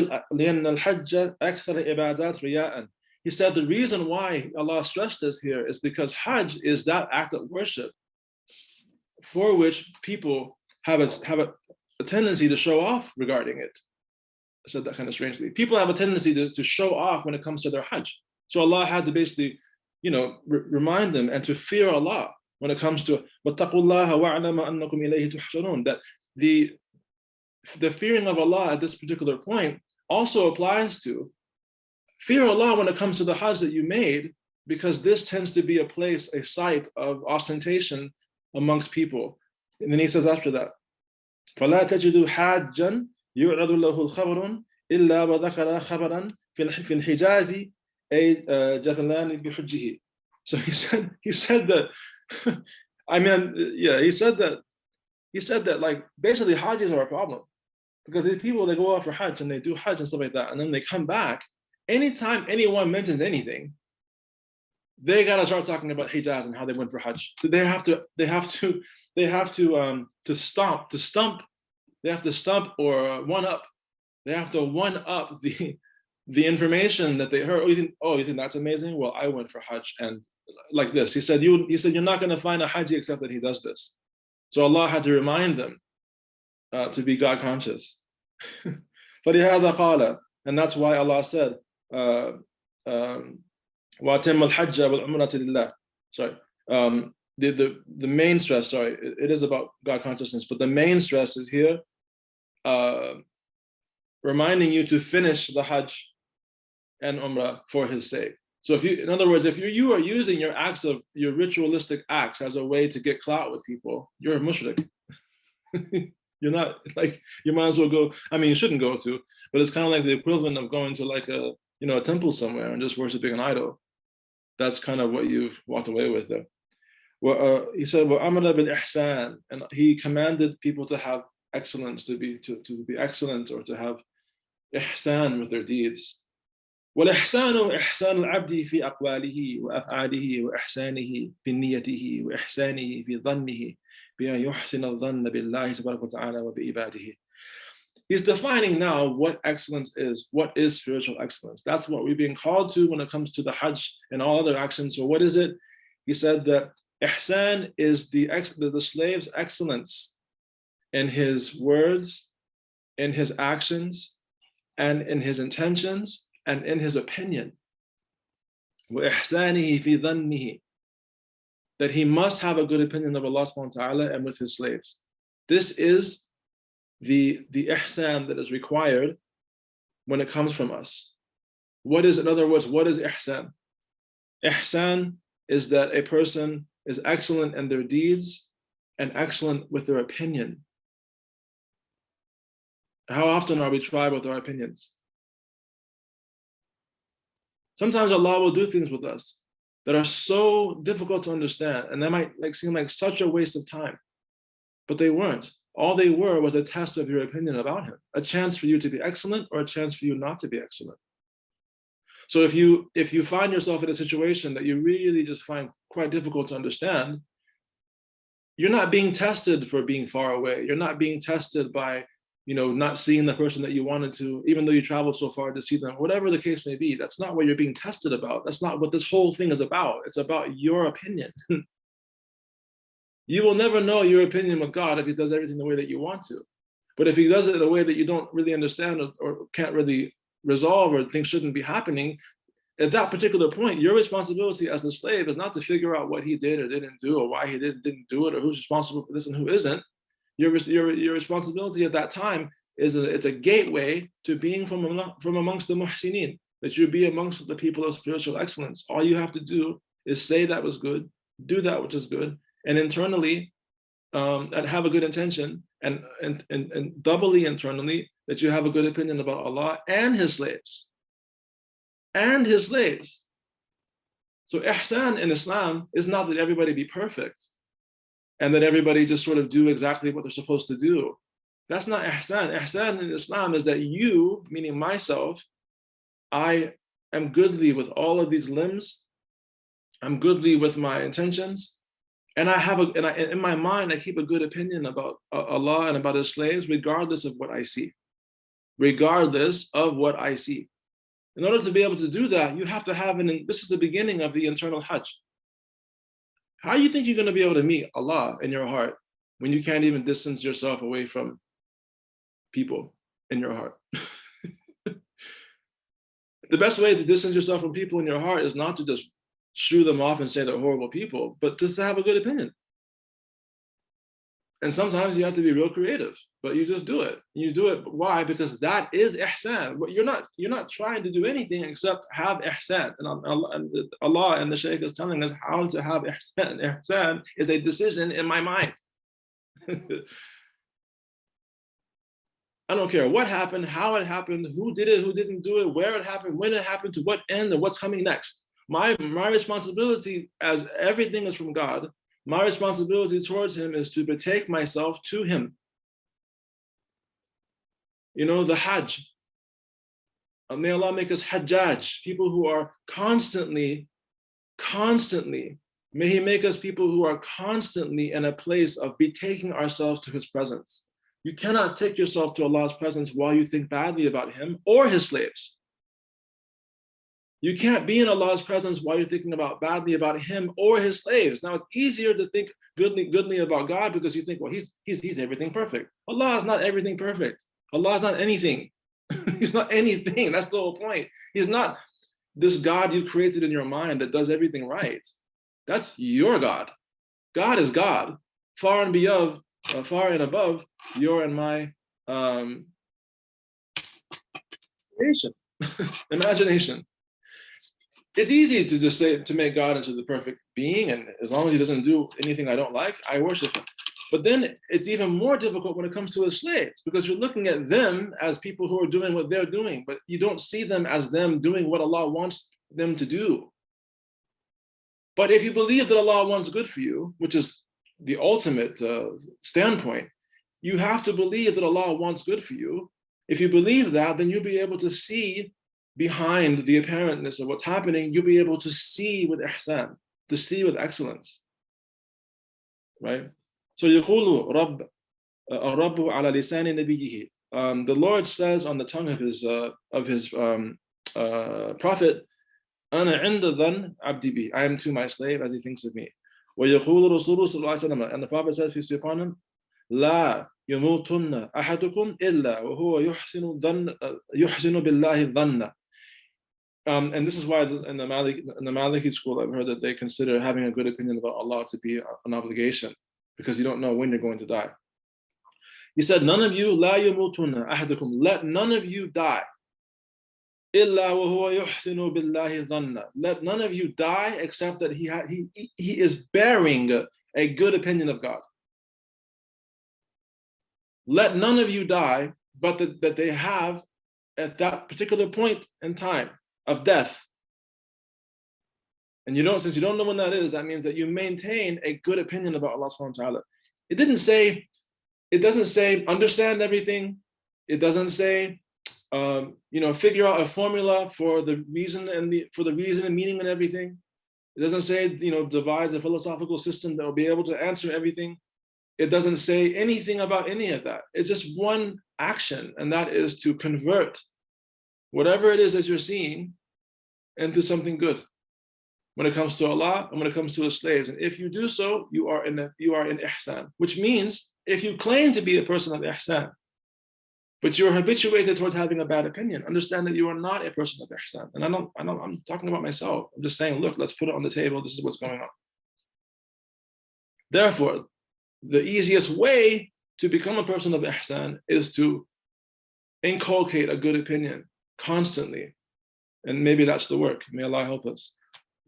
أكثر إبادات رياءً. He said the reason why Allah stressed this here is because Hajj is that act of worship for which people have a tendency to show off regarding it. I said that kind of strangely. People have a tendency to show off when it comes to their Hajj. So Allah had to basically, remind them and to fear Allah when it comes to وَاتَّقُوا اللَّهَ وَاعْلَمَ أَنَّكُمْ إِلَيْهِ تُحْشَرُونَ. That the fearing of Allah at this particular point also applies to fear Allah when it comes to the Hajj that you made, because this tends to be a site of ostentation amongst people. And then he says after that, فَلَا تَجِدُوا حَاجًّا يُعْرَضُ لَهُ الْخَبَرٌ إِلَّا وَذَكَرَ خَبَرًا فِي الْحِجَازِ أَيْ جَثَلَانِ بِحُجِّهِ. So he said that, he said that like basically Hajjis are a problem, because these people, they go out for Hajj and they do Hajj and stuff like that, and then they come back. Anytime anyone mentions anything, they gotta start talking about Hijaz and how they went for Hajj. They have to stump or one up. They have to one up the information that they heard. Oh, you think that's amazing? Well, I went for Hajj and like this. He said you're not gonna find a Hajji except that he does this. So Allah had to remind them to be God conscious. فَلِهَذَا قَالَ. And that's why Allah said, وَأَتِمَّ الْحَجَّ وَالْعُمْرَةَ لِلَّهِ. Sorry. The main stress, it is about God consciousness, but the main stress is here reminding you to finish the Hajj and Umrah for His sake. So if you are using your ritualistic acts as a way to get clout with people, you're a mushrik. You're not, like, you might as well go, you shouldn't go to, but it's kind of like the equivalent of going to like a temple somewhere and just worshiping an idol. That's kind of what you've walked away with there. He said, وَأَمَرَ بِالْإِحْسَانِ. And He commanded people to have excellence, to be excellent, or to have ihsan with their deeds. والإحسان إحسان العبد في أقواله وأفعاله وإحسانه في نيته وإحسانه في ظنه بأن يحسن الظن بالله تبارك وتعالى وبعباده. He's defining now what excellence is. What is spiritual excellence? That's what we're being called to when it comes to the Hajj and all other actions. So what is it? He said that ihsan is the slave's excellence in his words, in his actions, and in his intentions, and in his opinion. وَإِحْسَانِهِ فِي ظَنِّهِ. That he must have a good opinion of Allah subhanahu wa ta'ala and with his slaves. This is the ihsan that is required when it comes from us. In other words, what is ihsan? Ihsan is that a person is excellent in their deeds and excellent with their opinion. How often are we tried with our opinions? Sometimes Allah will do things with us that are so difficult to understand, and they might seem like such a waste of time, but they weren't. All they were was a test of your opinion about Him, a chance for you to be excellent or a chance for you not to be excellent. So if you find yourself in a situation that you really just find quite difficult to understand, You're not being tested for being far away. You're not being tested by, not seeing the person that you wanted to, even though you traveled so far to see them, whatever the case may be. That's not what you're being tested about. That's not what this whole thing is about. It's about your opinion. You will never know your opinion with God if he does everything the way that you want to. But if he does it in a way that you don't really understand or can't really resolve, or things shouldn't be happening, at that particular point, your responsibility as the slave is not to figure out what he did or didn't do, or why he didn't do it, or who's responsible for this and who isn't. Your responsibility at that time is it's a gateway to being from amongst the muhsinin, that you be amongst the people of spiritual excellence. All you have to do is say that was good, do that which is good, and internally, and have a good intention, and doubly internally, that you have a good opinion about Allah and his slaves. And his slaves. So ihsan in Islam is not that everybody be perfect and that everybody just sort of do exactly what they're supposed to do. That's not ihsan. Ihsan in Islam is that you, meaning myself, I am goodly with all of these limbs. I'm goodly with my intentions. And in my mind, I keep a good opinion about Allah and about his slaves, regardless of what I see. Regardless of what I see. In order to be able to do that, you have to have this is the beginning of the internal Hajj. How do you think you're going to be able to meet Allah in your heart when you can't even distance yourself away from people in your heart? The best way to distance yourself from people in your heart is not to just shoo them off and say they're horrible people, but just to have a good opinion. And sometimes you have to be real creative, but you just do it. You do it. Why? Because that is ihsan. You're not trying to do anything except have ihsan. And Allah and the Shaykh is telling us how to have ihsan. Ihsan is a decision in my mind. I don't care what happened, how it happened, who did it, who didn't do it, where it happened, when it happened, to what end, and what's coming next. My responsibility, as everything is from God, my responsibility towards him is to betake myself to him. The Hajj. May Allah make us Hajjaj, people who are constantly, may he make us people who are constantly in a place of betaking ourselves to his presence. You cannot take yourself to Allah's presence while you think badly about him or his slaves. You can't be in Allah's presence while you're thinking badly about him or his slaves. Now, it's easier to think goodly about God because you think, well, he's everything perfect. Allah is not everything perfect. Allah is not anything. He's not anything. That's the whole point. He's not this God you created in your mind that does everything right. That's your God. God is God, far and above your and my creation, imagination. It's easy to just say, to make God into the perfect being, and as long as he doesn't do anything I don't like, I worship him. But then it's even more difficult when it comes to his slaves, because you're looking at them as people who are doing what they're doing, but you don't see them as them doing what Allah wants them to do. But if you believe that Allah wants good for you, which is the ultimate standpoint, you have to believe that Allah wants good for you. If you believe that, then you'll be able to see behind the apparentness of what's happening. You'll be able to see with ihsan, to see with excellence, right? So يقول رب الرب على لسان نبيه. The Lord says on the tongue of his prophet, أنا عند ظن عبدي بي. I am to my slave as he thinks of me. ويقول رسول صلى الله عليه وسلم, and the prophet says, peace be upon him, لا يموتن أحدكم إلا وهو يحسن بالله الظن. And this is why in the Maliki school, I've heard that they consider having a good opinion about Allah to be an obligation, because you don't know when you're going to die. He said, none of you, لا يموتن أحدكم, let none of you die. إلا وهو يحسن بالله ظن. Let none of you die except that he is bearing a good opinion of God. Let none of you die, but that they have, at that particular point in time of death, and since you don't know when that is, that means that you maintain a good opinion about Allah subhanahu wa ta'ala. It doesn't say understand everything. It doesn't say figure out a formula for the reason and meaning and everything. It doesn't say, devise a philosophical system that will be able to answer everything. It doesn't say anything about any of that. It's just one action, and that is to convert whatever it is that you're seeing into something good when it comes to Allah and when it comes to His slaves. And if you do so, you are in ihsan, which means if you claim to be a person of ihsan, but you're habituated towards having a bad opinion, understand that you are not a person of ihsan. And I'm talking about myself. I'm just saying, look, let's put it on the table. This is what's going on. Therefore, the easiest way to become a person of ihsan is to inculcate a good opinion constantly. And maybe that's the work. May Allah help us.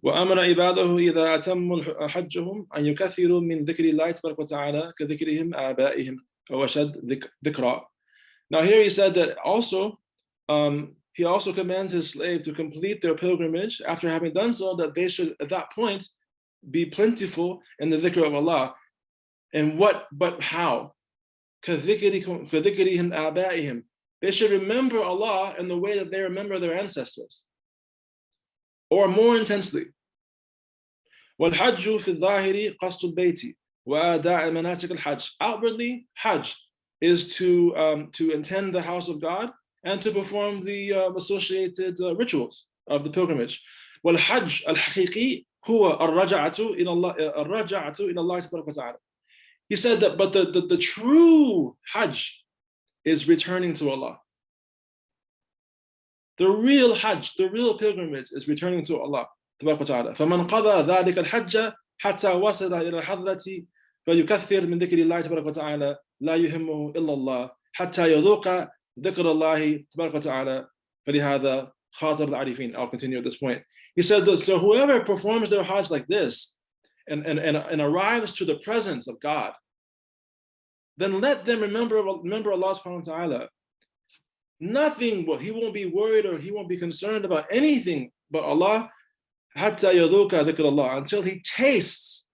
وأمر عباده إذا أتموا حجهم أن يكثروا من ذكر الله تبارك وتعالى كذكرهم آبائهم أو أشد ذكرا. Now here he said that also, he also commands his slave to complete their pilgrimage. After having done so, that they should at that point be plentiful in the dhikr of Allah. And but how? كذكرهم آبائهم. They should remember Allah in the way that they remember their ancestors, or more intensely. والحج في الظاهر قصد البيت وأداء مناسك الحج. Outwardly, Hajj is to attend the house of God and to perform the associated rituals of the pilgrimage. والحج الحقيقي هو الرجعة إلى الله تبارك وتعالى. He said that, but the true Hajj is returning to Allah. The real Hajj, the real pilgrimage is returning to Allah. فمن قضى ذلك الحج حتى وصل إلى الحضرة فيكثر من ذكر الله تبارك وتعالى لا يهمه إلا الله حتى يذوق ذكر الله تبارك وتعالى فلهذا خاطب العارفين. I'll continue at this point. He said that, so whoever performs their Hajj like this and arrives to the presence of God, then let them remember Allah subhanahu wa ta'ala. Nothing, he won't be worried or he won't be concerned about anything but Allah حتى يذوق ذكر الله, until he tastes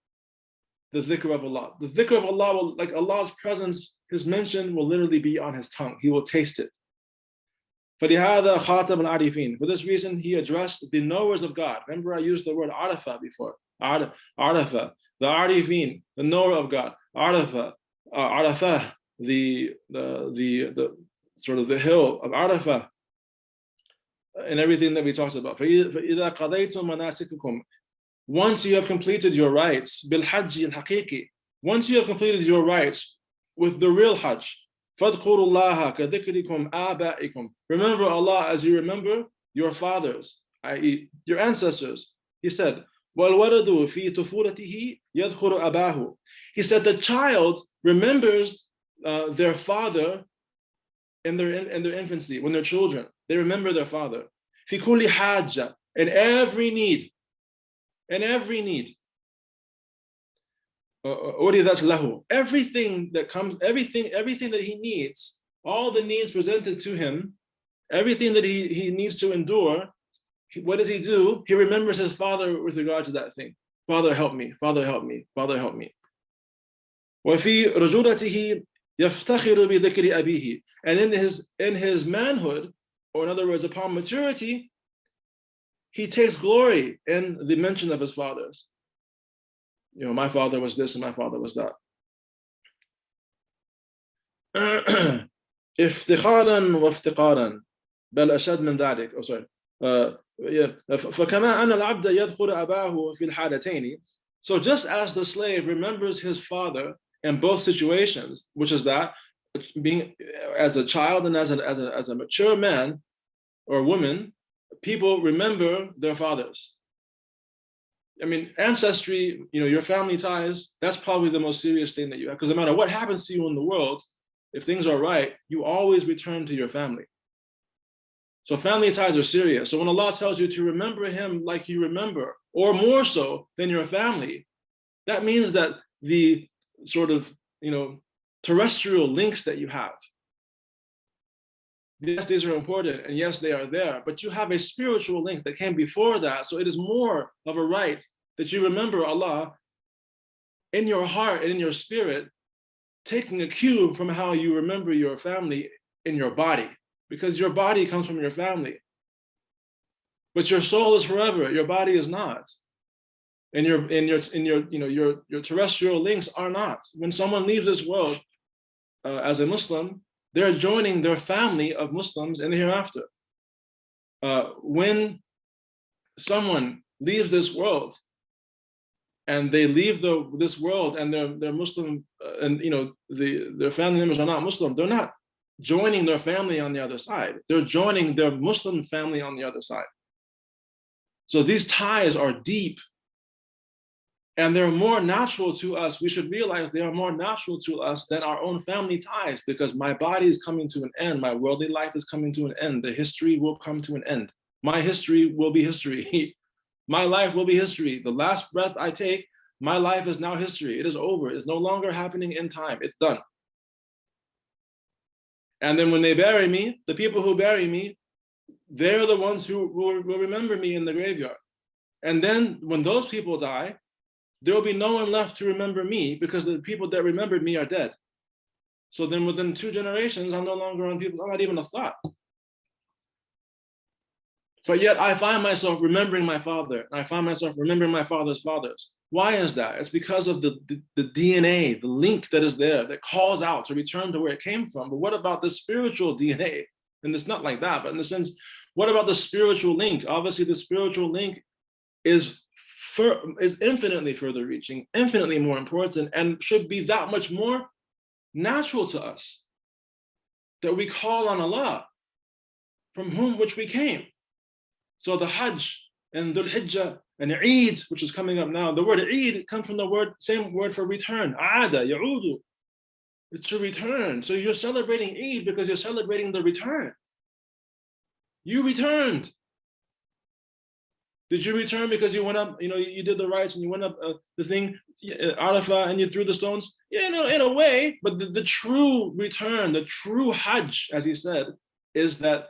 the dhikr of Allah. The dhikr of Allah will, like Allah's presence, His mention will literally be on his tongue. He will taste it. فلهذا خاطب العارفين. For this reason, he addressed the knowers of God. Remember, I used the word arafa before. Arafa, the arifin, the knower of God. Arafah, the sort of the hill of Arafah, and everything that we talked about. فإذا قضيتم مناسككم. Once you have completed your rites, بالحج الحقيقي. Once you have completed your rites with the real Hajj, فاذكروا الله كذكركم آبائكم. Remember Allah as you remember your fathers, i.e., your ancestors. He said, وَالْوَلَدُ فِي طُفُولَتِهِ يَذْكُرُ أَبَاهُ. He said the child remembers their father in their infancy, when they're children. They remember their father. فِي كُلِّ حَاجَّةٍ. In every need. In every need. أُرِدَتْ لَهُ. Everything that comes, everything that he needs, all the needs presented to him, everything that he needs to endure, what does he do? He remembers his father with regard to that thing. Father, help me. Father, help me. Father, help me. وَفِي رُجُولَتِهِ يَفْتَخِرُ بِذِكْرِ أَبِيهِ. And in his manhood, or in other words, upon maturity, he takes glory in the mention of his fathers. You know, my father was this and my father was that. افتخارا وافتقارا بل أشد من ذلك. Oh, sorry. فكما أن العبد يذكر أباه في الحالتين. So just as the slave remembers his father in both situations, which is that being as a child and as a mature man or woman, people remember their fathers. I mean, ancestry, you know, your family ties, that's probably the most serious thing that you have. Because no matter what happens to you in the world, if things are right, you always return to your family. So family ties are serious. So when Allah tells you to remember Him like you remember, or more so than your family, that means that the sort of, you know, terrestrial links that you have, yes, these are important, and yes, they are there, but you have a spiritual link that came before that, so it is more of a right that you remember Allah in your heart and in your spirit, taking a cue from how you remember your family in your body, because your body comes from your family. But your soul is forever, your body is not. And your terrestrial links are not. When someone leaves this world as a Muslim, they're joining their family of Muslims in the hereafter. When someone leaves this world and they leave this world and they're Muslim, and their family members are not Muslim, they're not joining their family on the other side. They're joining their Muslim family on the other side. So these ties are deep. And they're more natural to us. We should realize they are more natural to us than our own family ties, because my body is coming to an end. My worldly life is coming to an end. The history will come to an end. My history will be history. My life will be history. The last breath I take, my life is now history. It is over. It's no longer happening in time. It's done. And then when they bury me, the people who bury me, they're the ones who will remember me in the graveyard. And then when those people die, there will be no one left to remember me, because the people that remembered me are dead. So then within 2 generations, I'm no longer on people, I'm not even a thought. But yet I find myself remembering my father, and I find myself remembering my father's fathers. Why is that? It's because of the DNA, the link that is there, that calls out to return to where it came from. But what about the spiritual DNA? And it's not like that, but in the sense, what about the spiritual link? Obviously, the spiritual link is infinitely further reaching, infinitely more important, and should be that much more natural to us, that we call on Allah, from whom which we came. So the Hajj and Dhul Hijjah and Eid, which is coming up now, the word Eid comes from the same word for return, Aada, Ya'udu. It's to return. So you're celebrating Eid because you're celebrating the return. You returned. Did you return because you went up, you did the rites and you went up the thing, Arafah, and you threw the stones? Yeah, no, in a way, but the true return, the true Hajj, as he said, is that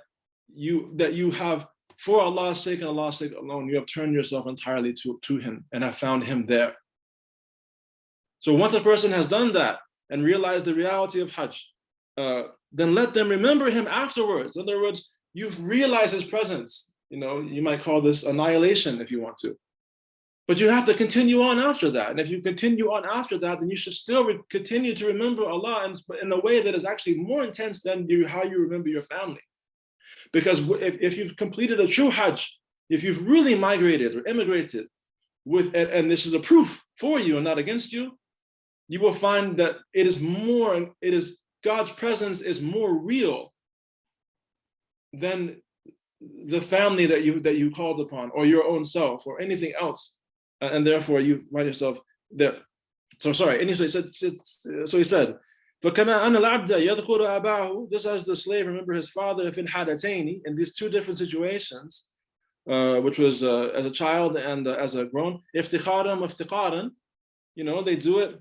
you have, for Allah's sake and Allah's sake alone, you have turned yourself entirely to Him and have found Him there. So once a person has done that and realized the reality of Hajj, then let them remember Him afterwards. In other words, you've realized His presence. You might call this annihilation if you want to. But you have to continue on after that. And if you continue on after that, then you should still continue to remember Allah in a way that is actually more intense than how you remember your family. Because if you've completed a true Hajj, if you've really migrated or immigrated and this is a proof for you and not against you, you will find that God's presence is more real than the family that you called upon, or your own self, or anything else, and therefore you find yourself there. So sorry. And he said, فَكَمَا أَنَّ الْعَبْدَ يَذْكُرُ أَبَاهُ, just as the slave remember his father فِي الْحَالَتَيْنِ, in these 2 different situations, which was as a child and as a grown, افتخارا وافتقارا, they do it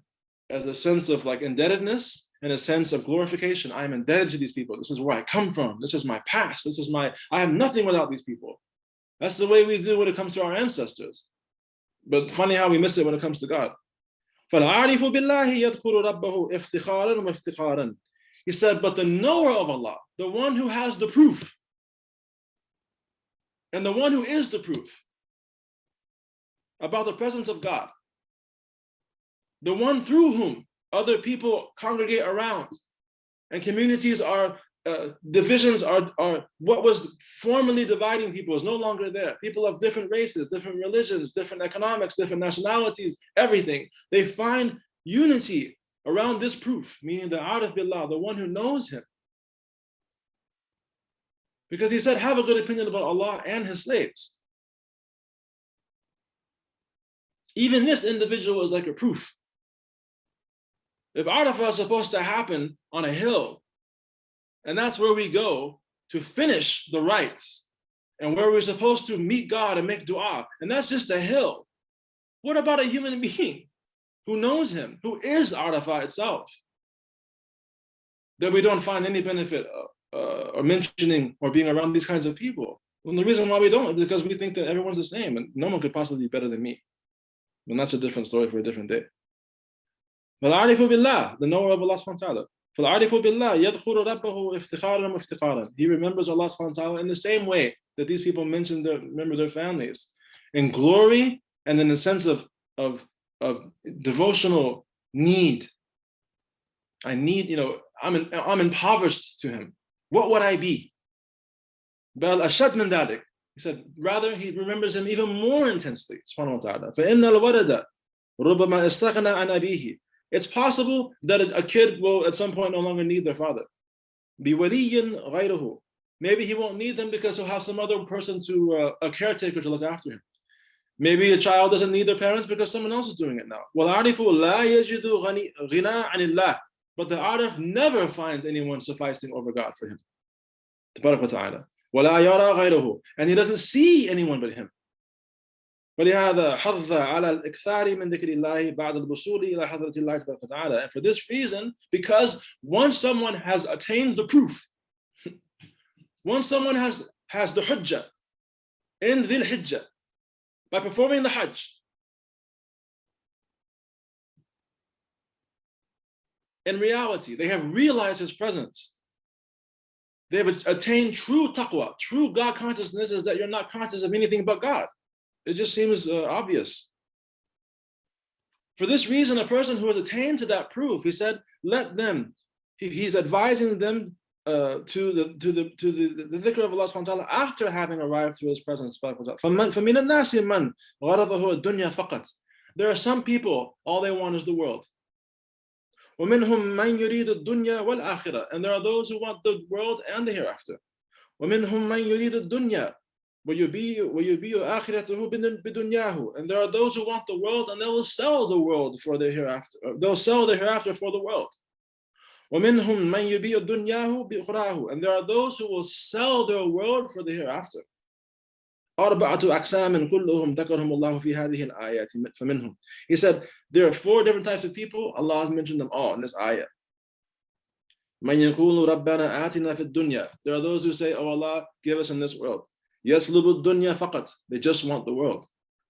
as a sense of like indebtedness and a sense of glorification. I am indebted to these people. This is where I come from. This is my past. I have nothing without these people. That's the way we do when it comes to our ancestors. But funny how we miss it when it comes to God. فَالْعَارِفُ بِاللَّهِ يَذْكُرُ رَبَّهُ افتخارا وافتقارا. He said, but the knower of Allah, the one who has the proof, and the one who is the proof about the presence of God, the one through whom other people congregate around, and communities are, divisions are what was formerly dividing people is no longer there. People of different races, different religions, different economics, different nationalities, everything. They find unity around this proof, meaning the Arif Billah, the one who knows Him. Because he said, have a good opinion about Allah and His slaves. Even this individual is like a proof. If Arafah is supposed to happen on a hill, and that's where we go to finish the rites, and where we're supposed to meet God and make dua, and that's just a hill, what about a human being who knows Him, who is Arafah itself, that we don't find any benefit or mentioning or being around these kinds of people? Well, the reason why we don't is because we think that everyone's the same and no one could possibly be better than me. And that's a different story for a different day. فَالْعَارِفُ بِاللَّهِ, the knower of Allah subhanahu wa ta'ala. فَالْعَارِفُ بِاللَّهِ يَذْكُرُ رَبَّهُ افتخارا وافتقارا. He remembers Allah subhanahu wa ta'ala in the same way that these people remember their families, in glory and in the sense of of devotional need. I need, I'm impoverished to him. What would I be? Bal ashad min dhalik. He said, rather, he remembers him even more intensely. Subhanahu wa ta'ala. فَإِنَّ الْوَلَدَ رُبَّمَا اسْتَغْنَى عَنْ أَبِيهِ. It's possible that a kid will at some point no longer need their father. بِوَلِيٍّ غَيْرُهُ. Maybe he won't need them because he'll have some other person a caretaker to look after him. Maybe a child doesn't need their parents because someone else is doing it now. وَالْعَارِفُ لَا يَجِدُ غِنَى عَنِ اللَّهِ. But the arif never finds anyone sufficing over God for him. Tabarak wa ta'ala. وَلَا يَرَى غَيْرُهُ. And he doesn't see anyone but him. وَلِهَذَا حَظَّ عَلَى الْإِكْثَارِ مِنْ ذِكْرِ اللَّهِ بَعْدَ الْوُصُولِ إِلَى حَضْرَةِ اللَّهِ تَبَارَكَ وَتَعَالَى. And for this reason, because once someone has attained the proof, once someone has the hujjah in Dhil Hijjah, by performing the Hajj, in reality, they have realized his presence. They have attained true taqwa. True God consciousness is that you're not conscious of anything but God. It just seems obvious. For this reason, a person who has attained to that proof, he said, let them. He's advising them to the dhikr of Allah subhanahu wa ta'ala after having arrived to his presence. فَمِنَ النَّاسِ مَنْ غَرَضَهُ الدُّنْيَا فَقَطْ. There are some people, all they want is the world. وَمِنْهُمْ مَنْ يُرِيدُ الدُّنْيَا وَالْآخِرَةِ. And there are those who want the world and the hereafter. وَمِنْهُمْ مَنْ يُرِيدُ الدُّنْيَا وَيُبِيُّ آخِرَتَهُ بِدُنْيَاهُ. And there are those who want the world and they will sell the world for the hereafter. They'll sell the hereafter for the world. وَمِنْهُمْ مَنْ يُبِيُّ دُنْيَاهُ بِأُخْرَاهُ. And there are those who will sell their world for the hereafter. أَرْبَعَةُ أَقْسَامٍ كُلُّهُمْ ذَكَرَهُمُ اللَّهُ فِي هَذِهِ الْآيَاتِ فَمِنْهُمْ. He said, there are 4 different types of people. Allah has mentioned them all in this ayah. مَنْ يَقُولُ رَبَّنَا آتِنَا فِي الدُّنْيَا. There are those who say, oh Allah, give us in this world. يَسْلُبُ الدُّنْيَا فَقَط. They just want the world.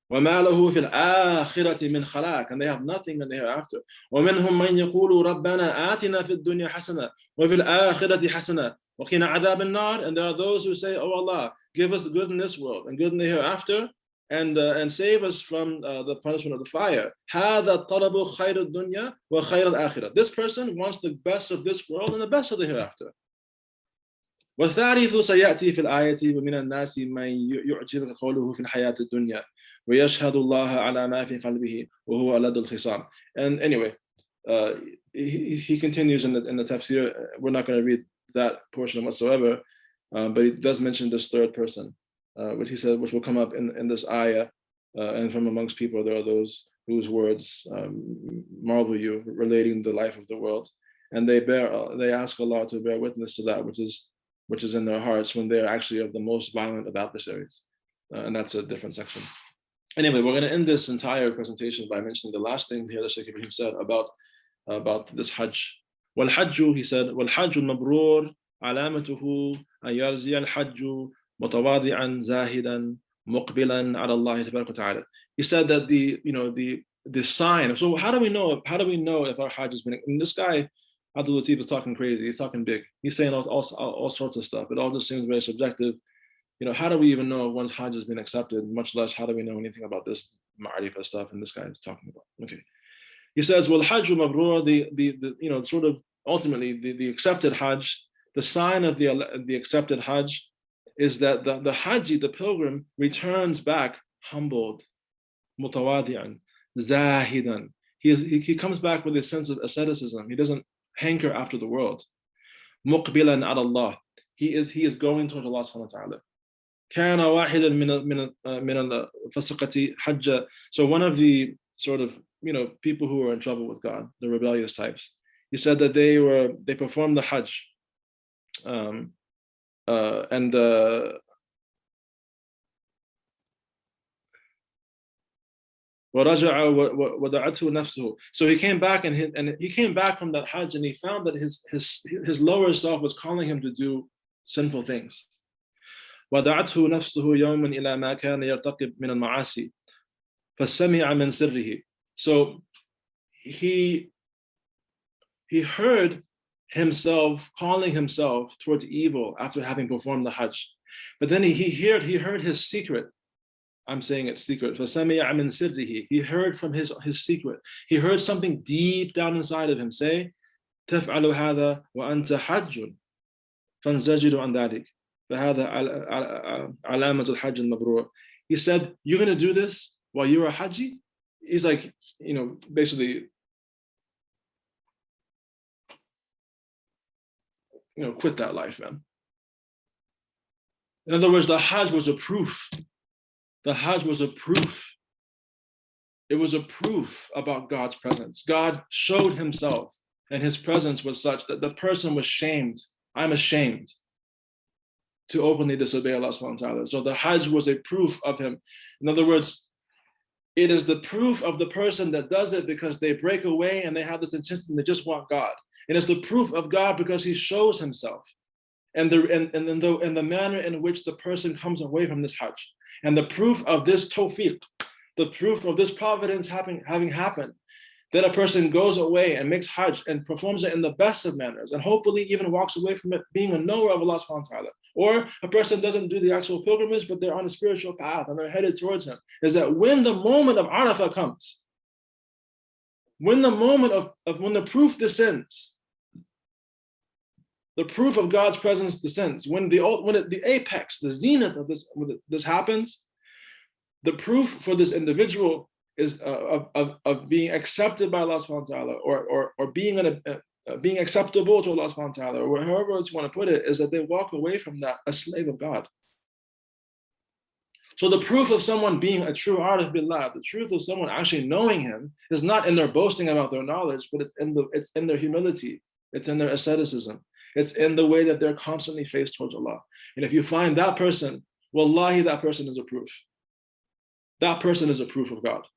وَمَا لَهُ فِي الْآخِرَةِ مِنْ خَلَاقٍ. And they have nothing in the hereafter. وَمِنْهُمْ مَنْ يَقُولُ رَبَّنَا آتِنَا فِي الدُّنْيَا حَسَنَةً وَفِي الْآخِرَةِ حَسَنَةً وَقِنَا عَذَابَ النَّارِ. And there are those who say, oh Allah, give us the good in this world and good in the hereafter, and save us from the punishment of the fire. هَذَا طَلَبُ خَيْرُ الدُّنْيَا وَخَيْرُ الْآخِرَةِ. This person wants the best of this world and the best of the hereafter. وَالثَّالِثُ سَيَأْتِي فِي الْآيَةِ وَمِنَ النَّاسِ مَنْ يُعْجِبُكَ قَوْلُهُ فِي الْحَيَاةِ الدُّنْيَا وَيَشْهَدُ اللَّهَ عَلَى مَا فِي قَلْبِهِ وَهُوَ أَلَدُّ الْخِصَامِ. And anyway, he continues in the tafsir. We're not going to read that portion whatsoever, but he does mention this third person, which he said, which will come up in this ayah. And from amongst people, there are those whose words marvel you, relating the life of the world, and they ask Allah to bear witness to that which is in their hearts when they are actually of the most violent of adversaries, and that's a different section. Anyway, we're going to end this entire presentation by mentioning the last thing here that Shaykh Ibrahim said about this Hajj. وَالْحَجُّ, he said, وَالْحَجُّ الْمَبْرُورُ عَلَامَتُهُ أَنْ يَرْجِيَ الْحَجُّ مُتَوَاضِعًا زَاهِدًا مُقْبِلًا عَلَى اللَّهِ تَبَارَكَ وَتَعَالَى. He said that the sign. So how do we know if our Hajj has been? And this guy Abdul Latif is talking crazy. He's talking big. He's saying all sorts of stuff. It all just seems very subjective. How do we even know if one's Hajj has been accepted? Much less, how do we know anything about this ma'rifah stuff and this guy is talking about? Okay. He says, well, Hajj mabrur, the sort of ultimately the accepted Hajj, the sign of the accepted Hajj is that the Haji, the pilgrim, returns back humbled, mutawadi'an, zahidan. He comes back with a sense of asceticism. He doesn't hanker after the world. Muqbilan ala Allah. He is going towards Allah subhanahu wa ta'ala. كان واحدا من الفسقة حج. So one of the sort of people who were in trouble with God, the rebellious types, he said that they performed the Hajj, and ورجع ودعته نفسه. So he came back and he came back from that Hajj and he found that his lower self was calling him to do sinful things. ودعته نفسه يوما إلى ما كان يرتقب من المعاصي فسمع من سره. So he heard himself calling himself towards evil after having performed the Hajj, but then he heard his secret I'm saying it's secret. فَسَمِعَ مِنْ سِرِّهِ. He heard from his secret. He heard something deep down inside of him say, تَفْعَلُ هَذَا وَأَنْتَ حَجٌّ فَانْزَجِرُ عَنْ ذَلِكَ فَهَذَا عَلَامَةُ الْحَجِّ الْمَبْرُورِ. He said, you're going to do this while you're a Haji? He's like, basically, quit that life, man. In other words, the Hajj was a proof. The Hajj was a proof. It was a proof about God's presence. God showed himself, and his presence was such that the person was shamed. I'm ashamed to openly disobey Allah subhanahu wa ta'ala. So the Hajj was a proof of him. In other words, it is the proof of the person that does it because they break away and they have this intention, they just want God. And it's the proof of God because he shows himself. And the manner in which the person comes away from this Hajj. And the proof of this tawfiq, the proof of this providence having happened, that a person goes away and makes Hajj and performs it in the best of manners, and hopefully even walks away from it being a knower of Allah subhanahu wa ta'ala. Or a person doesn't do the actual pilgrimage, but they're on a spiritual path and they're headed towards him. Is that when the moment of Arafah comes, when the moment of when the proof descends, the proof of God's presence descends, when the apex, the zenith of this happens, the proof for this individual is of being accepted by Allah subhanahu wa ta'ala, or being acceptable to Allah subhanahu wa ta'ala, or however you want to put it, is that they walk away from that a slave of God. So the proof of someone being a true arif billah, the truth of someone actually knowing him, is not in their boasting about their knowledge, but it's in their humility, it's in their asceticism, it's in the way that they're constantly faced towards Allah. And if you find that person, wallahi, that person is a proof. That person is a proof of God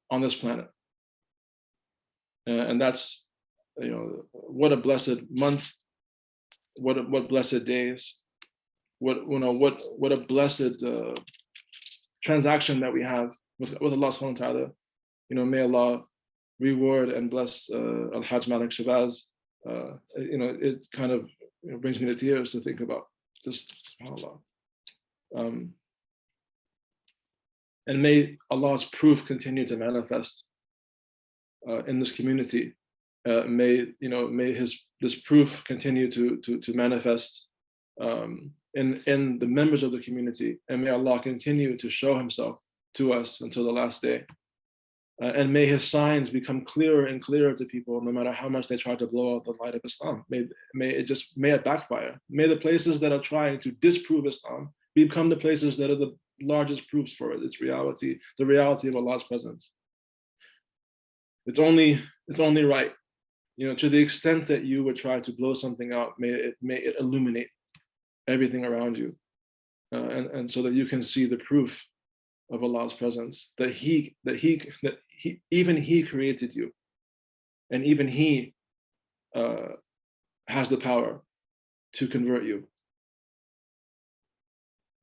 on this planet. And that's, what a blessed month, what blessed days, what a blessed transaction that we have with Allah subhanahu wa ta'ala. May Allah reward and bless Al-Hajj Malik Shabazz. It kind of brings me to tears to think about just subhanAllah. And may Allah's proof continue to manifest in this community. May this proof continue to manifest in the members of the community, and may Allah continue to show himself to us until the last day. And may his signs become clearer and clearer to people, no matter how much they try to blow out the light of Islam. May it backfire. May the places that are trying to disprove Islam become the places that are the largest proofs for it. Its reality, the reality of Allah's presence. It's only right, to the extent that you would try to blow something out, may it illuminate everything around you, and so that you can see the proof of Allah's presence, that even He created you, and even He has the power to convert you.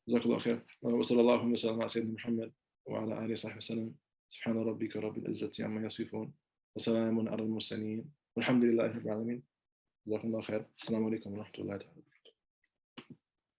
Jazakallah khair. Wa sallallahu wa sallam ala sayyidina Muhammad wa ala alihi wa sahbihi wa sallam. Subhana rabbika rabbil izzati amma yasifun. Wa salamun ala al-mursalin. Walhamdulillahi rabbil alamin. Jazakallah khair. Assalamu alaikum wa rahmatullahi wa barakatuh.